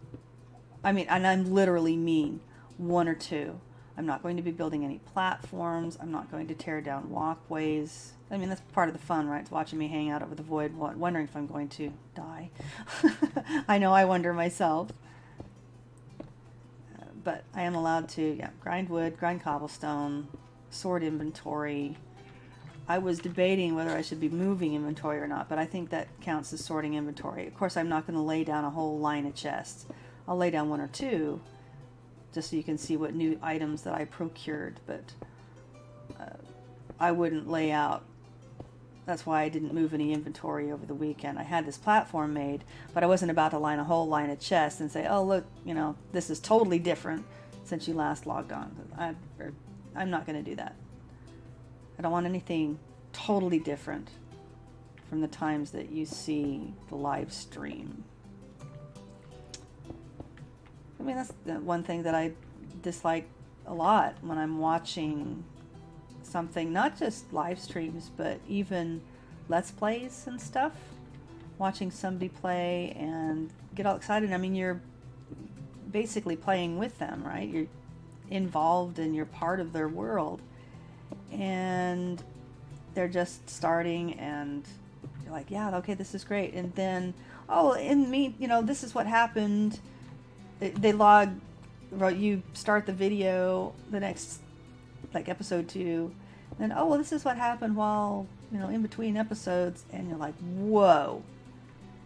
Speaker 1: I mean, and I'm literally mean 1 or 2. I'm not going to be building any platforms. I'm not going to tear down walkways. I mean, that's part of the fun, right? It's watching me hang out over the void, wondering if I'm going to die. I know, I wonder myself. But I am allowed to, grind wood, grind cobblestone, sort inventory. I was debating whether I should be moving inventory or not, but I think that counts as sorting inventory. Of course, I'm not going to lay down a whole line of chests. I'll lay down 1 or 2, just so you can see what new items that I procured, but I wouldn't lay out. That's why I didn't move any inventory over the weekend. I had this platform made, but I wasn't about to line a whole line of chests and say, oh, look, you know, this is totally different since you last logged on. I'm not going to do that. I don't want anything totally different from the times that you see the live stream. I mean, that's the one thing that I dislike a lot when I'm watching something, not just live streams, but even Let's Plays and stuff. Watching somebody play and get all excited. I mean, you're basically playing with them, right? You're involved and you're part of their world. And they're just starting and you're like, yeah, okay, this is great. And then, oh, in me, you know, this is what happened. They log, you start the video, the next, like episode 2, and oh, well, this is what happened while, you know, in between episodes, and you're like, whoa.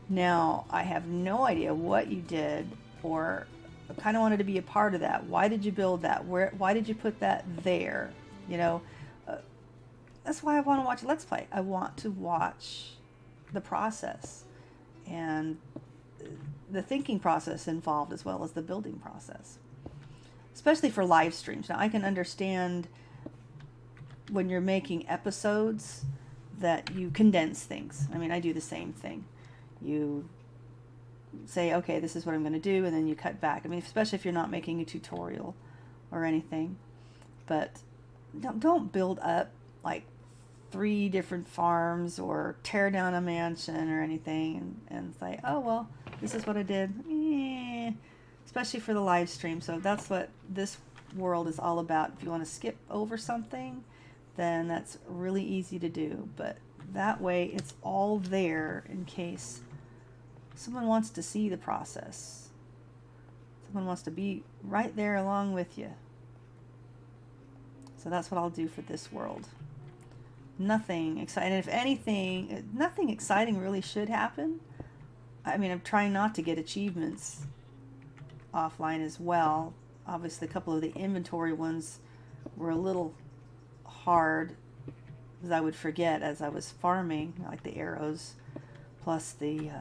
Speaker 1: Now, I have no idea what you did, or I kind of wanted to be a part of that. Why did you build that? Why did you put that there? You know, that's why I want to watch Let's Play. I want to watch the process and the thinking process involved, as well as the building process, especially for live streams. Now, I can understand when you're making episodes that you condense things. I mean, I do the same thing. You say, okay, this is what I'm going to do, and then you cut back. I mean, especially if you're not making a tutorial or anything. But don't build up like 3 different farms or tear down a mansion or anything and say, oh, well, this is what I did. Especially for the live stream. So that's what this world is all about. If you want to skip over something, then that's really easy to do. But that way it's all there in case someone wants to see the process. Someone wants to be right there along with you. So that's what I'll do for this world. Nothing exciting. If anything, nothing exciting really should happen. I mean, I'm trying not to get achievements offline as well. Obviously, a couple of the inventory ones were a little hard because I would forget as I was farming, like the arrows, plus the,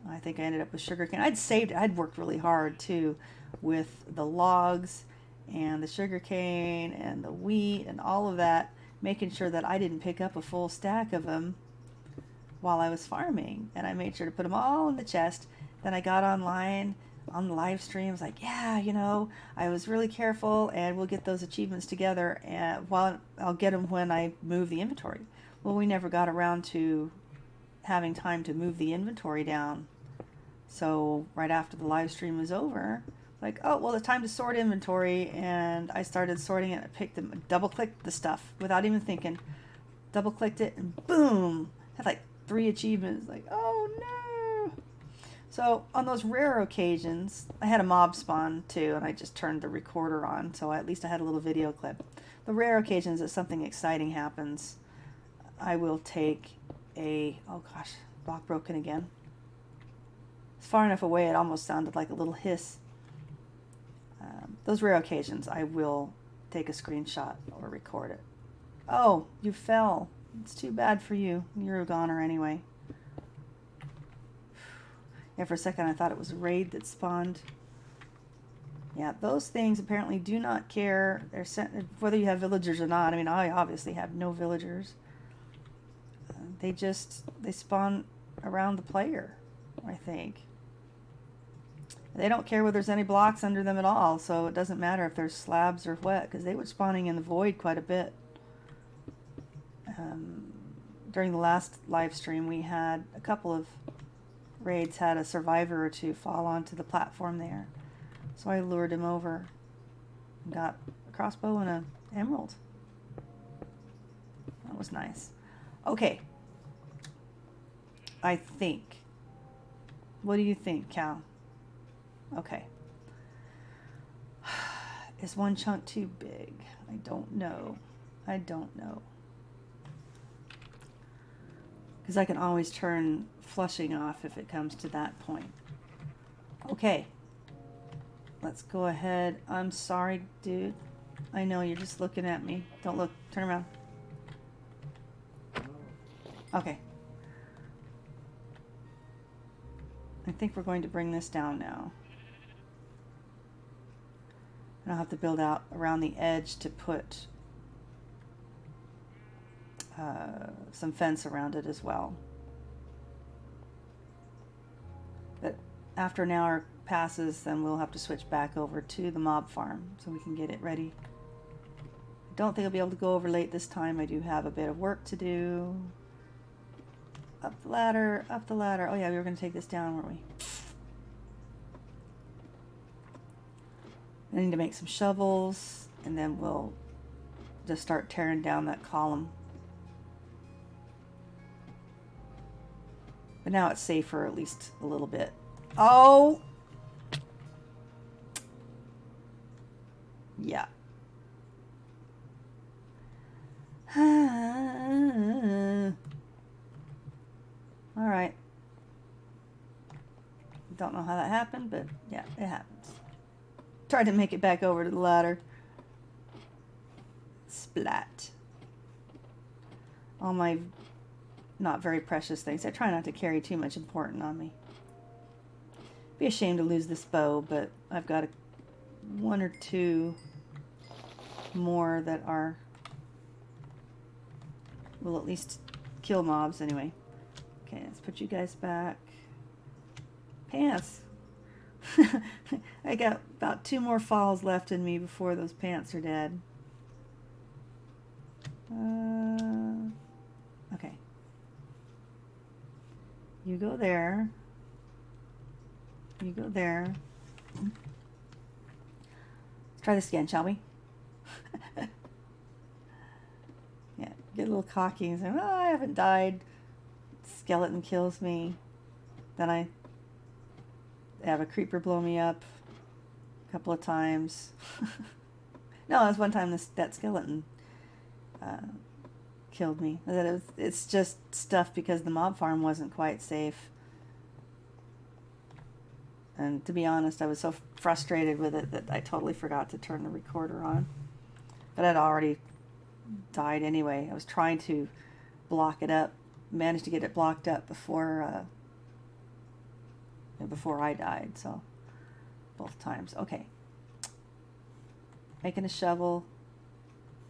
Speaker 1: I think I ended up with sugarcane. I'd saved it. I'd worked really hard too with the logs and the sugarcane and the wheat and all of that, making sure that I didn't pick up a full stack of them while I was farming. And I made sure to put them all in the chest. Then I got online on the live streams, like, yeah, you know, I was really careful, and we'll get those achievements together, and while I'll get them when I move the inventory. Well, we never got around to having time to move the inventory down. So right after the live stream was over, Like, oh, well, it's time to sort inventory, and I started sorting it. I picked them, double-clicked the stuff without even thinking. Double-clicked it, and boom! Had like 3 achievements. Like, oh no! So on those rare occasions, I had a mob spawn too, and I just turned the recorder on, so at least I had a little video clip. The rare occasions that something exciting happens, I will take a, oh gosh, block broken again. It's far enough away it almost sounded like a little hiss. Those rare occasions, I will take a screenshot or record it. Oh, you fell. It's too bad for you. You're a goner anyway. Yeah, for a second I thought it was a raid that spawned. Yeah, those things apparently do not care. They're sent, whether you have villagers or not. I mean, I obviously have no villagers. They spawn around the player, I think. They don't care whether there's any blocks under them at all, so it doesn't matter if there's slabs or what, because they were spawning in the void quite a bit. During the last live stream, we had a couple of raids had a survivor or two fall onto the platform there. So I lured him over and got a crossbow and an emerald. That was nice. Okay. I think. What do you think, Cal? Okay. Is one chunk too big? I don't know. I don't know. Because I can always turn flushing off if it comes to that point. Okay. Let's go ahead. I'm sorry, dude. I know you're just looking at me. Don't look. Turn around. Okay. I think we're going to bring this down now. And I'll have to build out around the edge to put some fence around it as well. But after an hour passes, then we'll have to switch back over to the mob farm so we can get it ready. I don't think I'll be able to go over late this time. I do have a bit of work to do. Up the ladder, up the ladder. Oh yeah, we were going to take this down, weren't we? I need to make some shovels, and then we'll just start tearing down that column. But now it's safer, at least a little bit. Oh! Yeah. Alright. Don't know how that happened, but yeah, it happens. Tried to make it back over to the ladder. Splat. All my not very precious things. I try not to carry too much important on me. Be ashamed to lose this bow, but I've got one or two more that will at least kill mobs anyway. Okay, let's put you guys back. Pants. I got about 2 more falls left in me before those pants are dead. Okay. You go there. You go there. Let's try this again, shall we? Yeah, get a little cocky and say, oh, I haven't died. Skeleton kills me. Then I have a creeper blow me up a couple of times. No, it was one time that skeleton killed me. It's just stuff because the mob farm wasn't quite safe. And to be honest, I was so frustrated with it that I totally forgot to turn the recorder on. But I'd already died anyway. I was trying to block it up, managed to get it blocked up before I died, so both times. Okay. Making a shovel.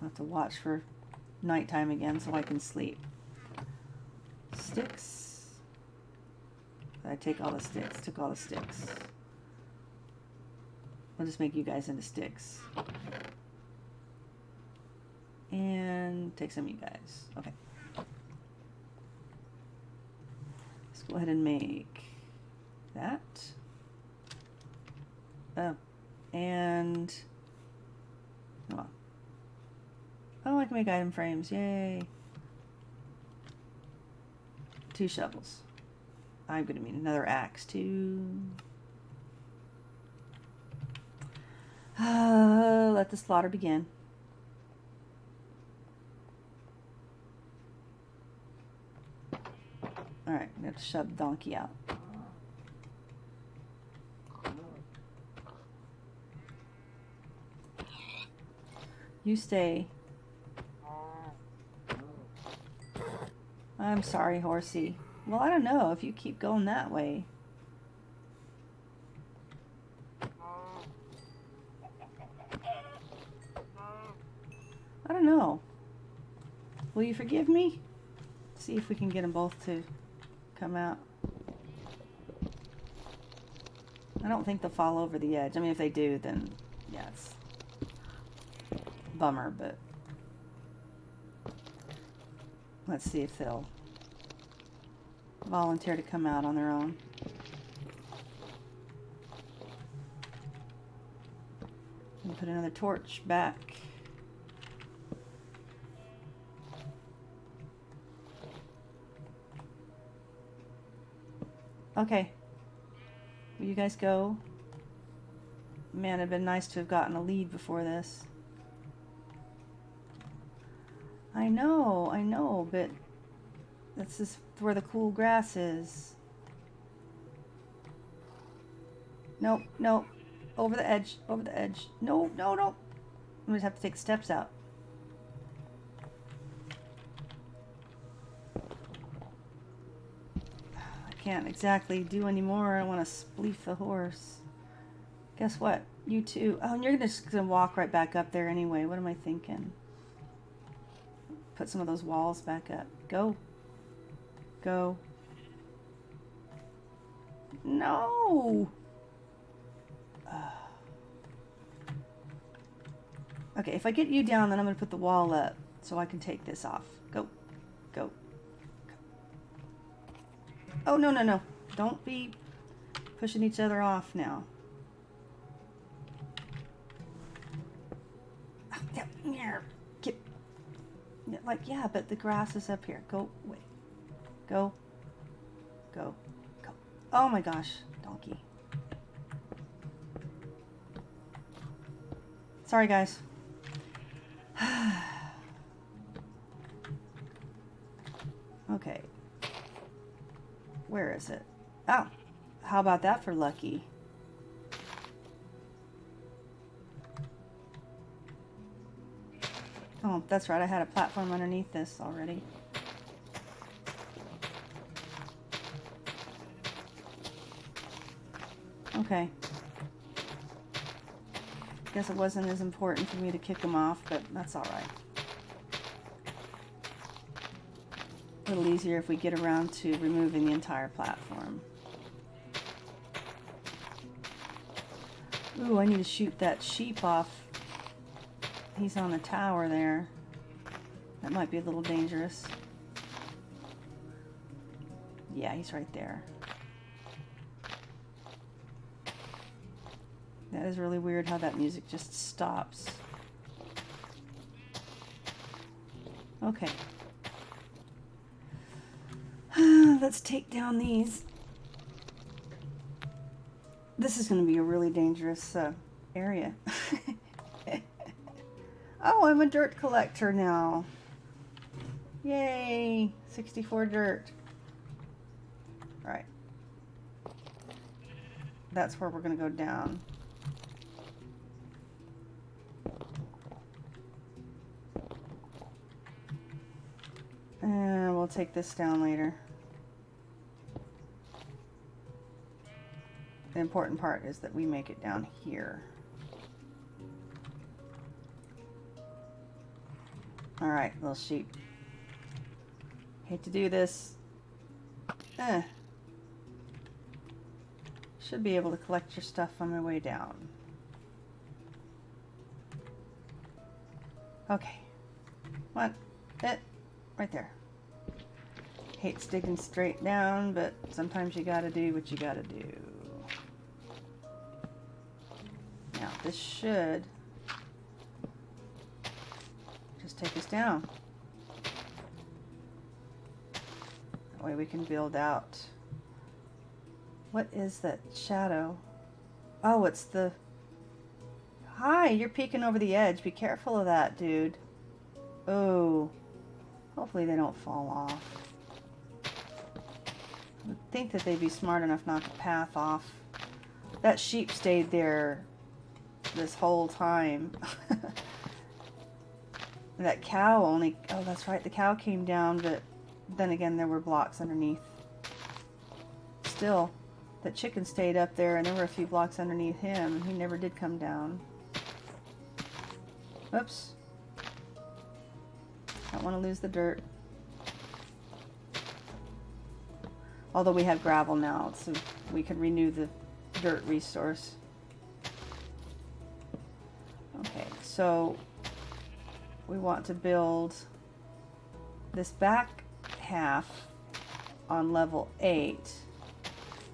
Speaker 1: I'll have to watch for nighttime again so I can sleep. Sticks. I take all the sticks. Took all the sticks. I'll just make you guys into sticks. And take some of you guys. Okay. Let's go ahead and make that. Oh, And come on. Oh, I can make item frames. Yay. 2 shovels. I'm going to need another axe too. Let the slaughter begin. Alright, I'm going to shove the donkey out. You stay. I'm sorry, horsey. Well, I don't know if you keep going that way. I don't know. Will you forgive me? See if we can get them both to come out. I don't think they'll fall over the edge. I mean, if they do, then yeah, it's a bummer, but let's see if they'll volunteer to come out on their own. And put another torch back. Okay. Will you guys go? Man, it'd been nice to have gotten a lead before this. I know, but this is where the cool grass is. Nope, nope. Over the edge, over the edge. No, no, no. I'm gonna have to take steps out. Can't exactly do anymore. I want to spleef the horse. Guess what? You too. Oh, and you're just gonna walk right back up there anyway. What am I thinking? Put some of those walls back up. Go. Go. No. Okay, if I get you down, then I'm gonna put the wall up so I can take this off. Go. Go. Oh, no, no, no. Don't be pushing each other off now. Oh, yeah, get, like, yeah, but the grass is up here. Go away. Go. Go. Go. Oh my gosh, donkey. Sorry, guys. Okay. Where is it? Oh, how about that for lucky? Oh, that's right. I had a platform underneath this already. Okay. Guess it wasn't as important for me to kick him off, but that's all right. A little easier if we get around to removing the entire platform. Ooh, I need to shoot that sheep off. He's on the tower there. That might be a little dangerous. Yeah, he's right there. That is really weird how that music just stops. Okay. Let's take down these. This is going to be a really dangerous area. Oh, I'm a dirt collector now. Yay! 64 dirt. All right. That's where we're going to go down. And we'll take this down later. The important part is that we make it down here. All right, little sheep. Hate to do this. Should be able to collect your stuff on my way down. Okay. What? Right there. Hate digging straight down, but sometimes you gotta do what you gotta do. Now, this should just take us down. That way we can build out. What is that shadow? Oh, it's the... Hi, you're peeking over the edge. Be careful of that, dude. Oh, hopefully they don't fall off. I would think that they'd be smart enough not to path off. That sheep stayed there this whole time. That cow only... Oh, that's right. The cow came down, but then again, there were blocks underneath. Still, that chicken stayed up there, and there were a few blocks underneath him, and he never did come down. Oops. Don't want to lose the dirt. Although we have gravel now, so we can renew the dirt resource. Okay, so we want to build this back half on level 8,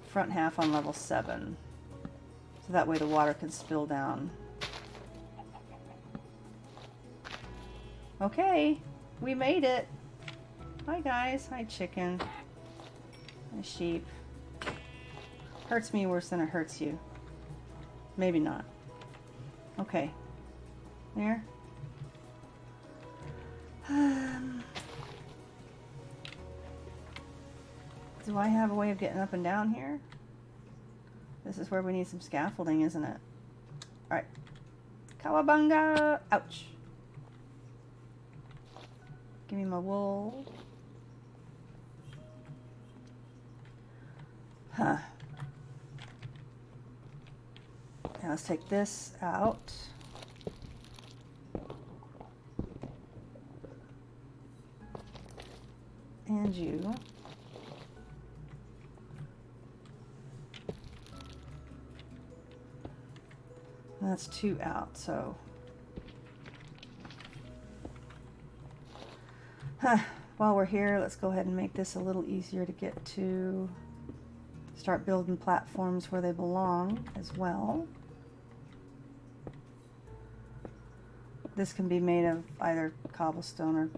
Speaker 1: front half on level 7. So that way the water can spill down. Okay, we made it. Hi guys, hi chicken, hi sheep. Hurts me worse than it hurts you. Maybe not. Okay, there. Do I have a way of getting up and down here? This is where we need some scaffolding, isn't it? Alright. Cowabunga! Ouch. Give me my wool. Huh. Now let's take this out. And you. That's 2 out, so. While we're here, let's go ahead and make this a little easier to get to. Start building platforms where they belong as well. This can be made of either cobblestone or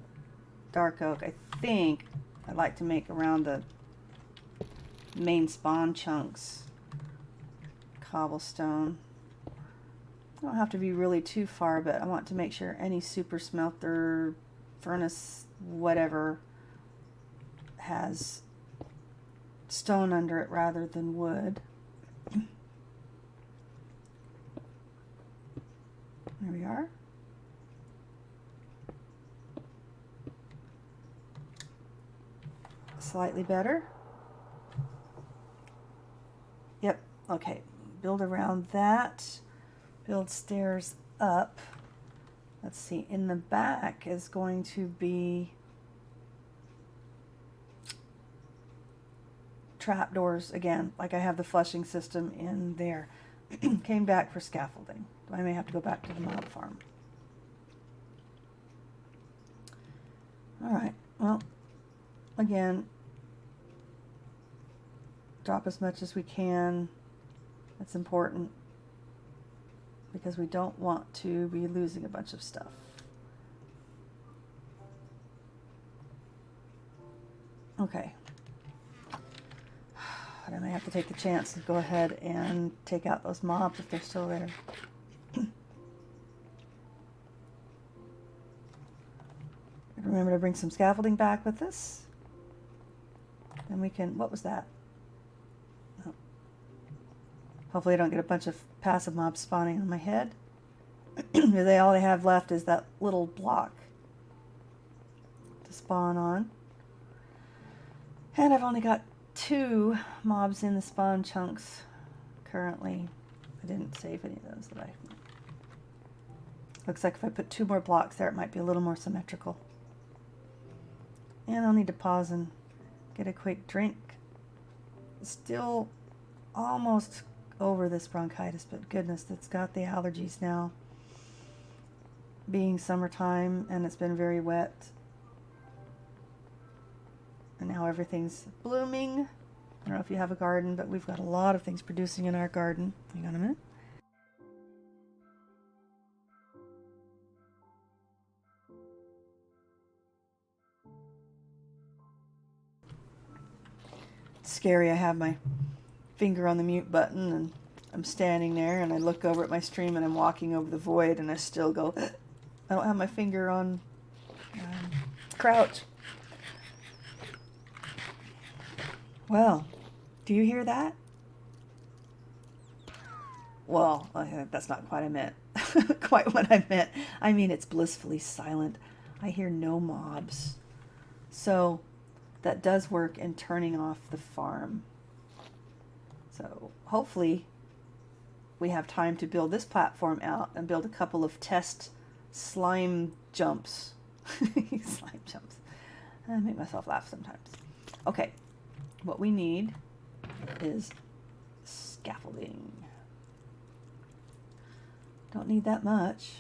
Speaker 1: dark oak. I think I'd like to make around the main spawn chunks cobblestone. I don't have to be really too far, but I want to make sure any super smelter, furnace, whatever, has stone under it rather than wood. There we are. Slightly better. Yep, okay. Build around that. Build stairs up. Let's see, in the back is going to be trapdoors again, like I have the flushing system in there. Came back for scaffolding. I may have to go back to the mob farm. Alright, well, again, drop as much as we can. That's important, because we don't want to be losing a bunch of stuff. Okay. But I may have to take the chance to go ahead and take out those mobs if they're still there. Remember to bring some scaffolding back with us. Then we can, what was that? Oh. Hopefully I don't get a bunch of passive mobs spawning on my head. All they have left is that little block to spawn on. And I've only got 2 mobs in the spawn chunks currently. I didn't save any of those that I... Looks like if I put 2 more blocks there, it might be a little more symmetrical. And I'll need to pause and get a quick drink. Still almost over this bronchitis, but goodness, it's got the allergies now. Being summertime and it's been very wet. And now everything's blooming. I don't know if you have a garden, but we've got a lot of things producing in our garden. Hang on a minute. scary. I have my finger on the mute button and I'm standing there and I look over at my stream and I'm walking over the void and I still go, I don't have my finger on crouch. Well, do you hear that? Well, that's not quite what I meant. Quite what I meant. I mean, it's blissfully silent. I hear no mobs. So that does work in turning off the farm. So hopefully we have time to build this platform out and build a couple of test slime jumps. Slime jumps. I make myself laugh sometimes. Okay, what we need is scaffolding. Don't need that much.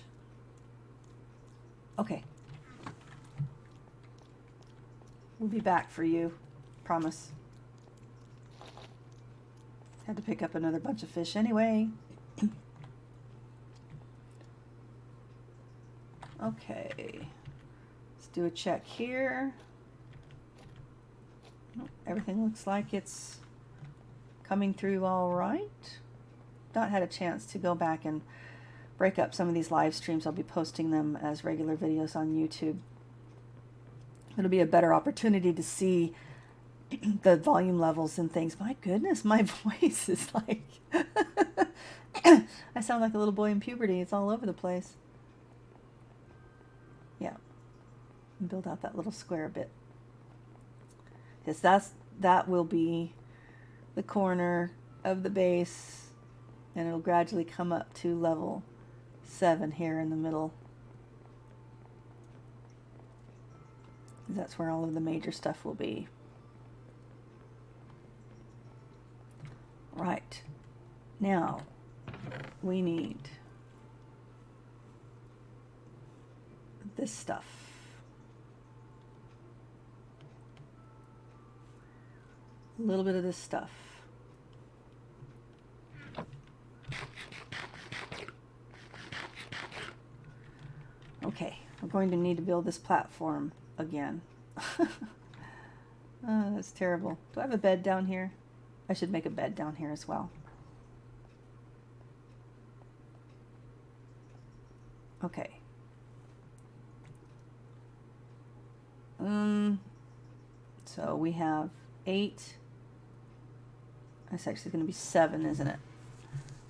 Speaker 1: Okay. We'll be back for you. Promise. Had to pick up another bunch of fish anyway. Okay. Let's do a check here. Everything looks like it's coming through all right. Not had a chance to go back and break up some of these live streams. I'll be posting them as regular videos on YouTube. It'll be a better opportunity to see the volume levels and things. My goodness, my voice is like... I sound like a little boy in puberty. It's all over the place. Yeah. Build out that little square a bit. Because that will be the corner of the base. And it'll gradually come up to level 7 here in the middle. That's where all of the major stuff will be. Right. Now, we need this stuff. A little bit of this stuff. Okay, we're going to need to build this platform again. Oh, that's terrible. Do I have a bed down here? I should make a bed down here as well. Okay. So we have 8. That's actually going to be 7, isn't it?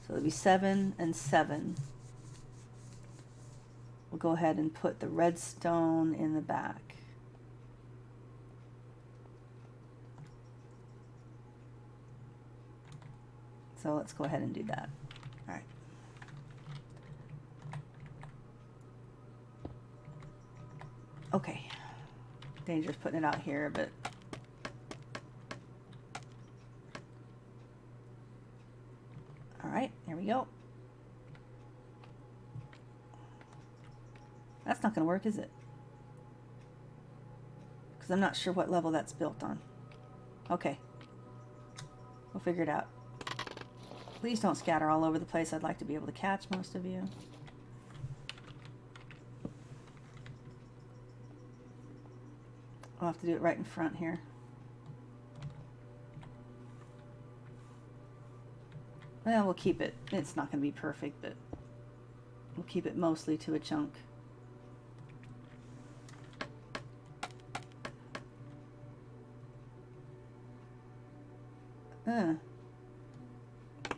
Speaker 1: So it'll be 7 and 7. We'll go ahead and put the redstone in the back. So let's go ahead and do that. All right. Okay. Dangerous putting it out here, but all right, here we go. That's not going to work, is it? Because I'm not sure what level that's built on. Okay. We'll figure it out. Please don't scatter all over the place. I'd like to be able to catch most of you. I'll have to do it right in front here. Well, we'll keep it. It's not going to be perfect, but we'll keep it mostly to a chunk.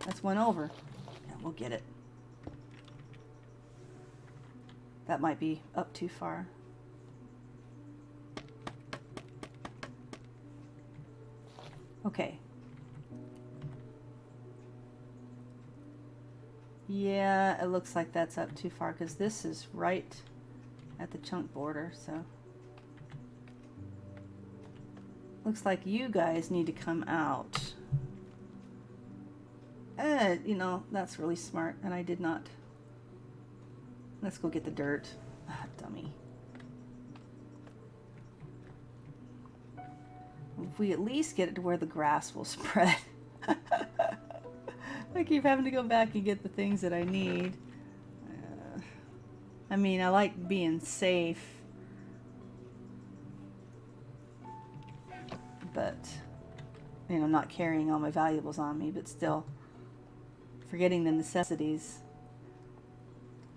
Speaker 1: That's one over. Yeah, we'll get it. That might be up too far. Okay. Yeah, it looks like that's up too far because this is right at the chunk border, so. Looks like you guys need to come out. You know, that's really smart, and I did not. Let's go get the dirt. Ah, dummy. If we at least get it to where the grass will spread. I keep having to go back and get the things that I need. I mean, I like being safe. But you know, not carrying all my valuables on me, but still forgetting the necessities.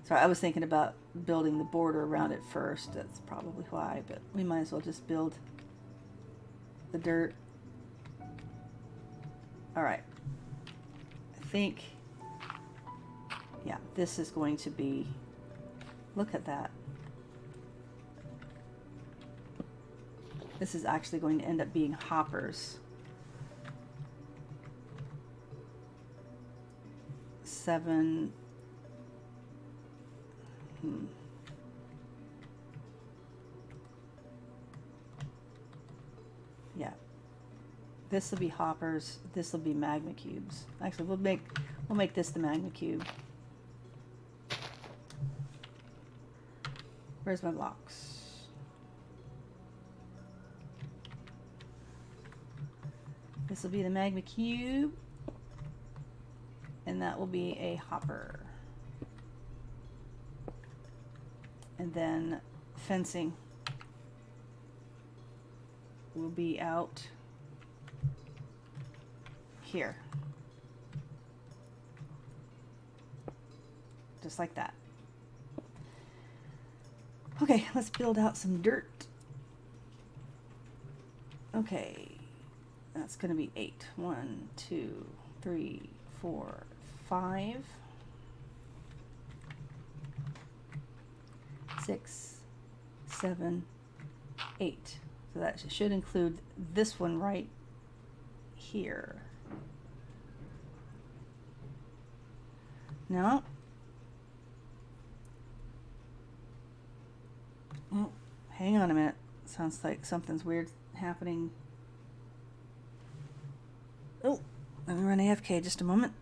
Speaker 1: So I was thinking about building the border around it first. That's probably why, but we might as well just build the dirt. All right. I think, yeah, this is going to be, look at that. This is actually going to end up being hoppers. 7. Yeah. This will be hoppers. This will be magma cubes. Actually, we'll make this the magma cube. Where's my blocks? This will be the magma cube, and that will be a hopper. And then fencing will be out here. Just like that. Okay, let's build out some dirt. Okay. That's going to be 8. 1, 2, 3, 4, 5, 6, 7, 8. So that should include this one right here. No. Oh, hang on a minute. Sounds like something's weird happening. Oh, let me run AFK just a moment.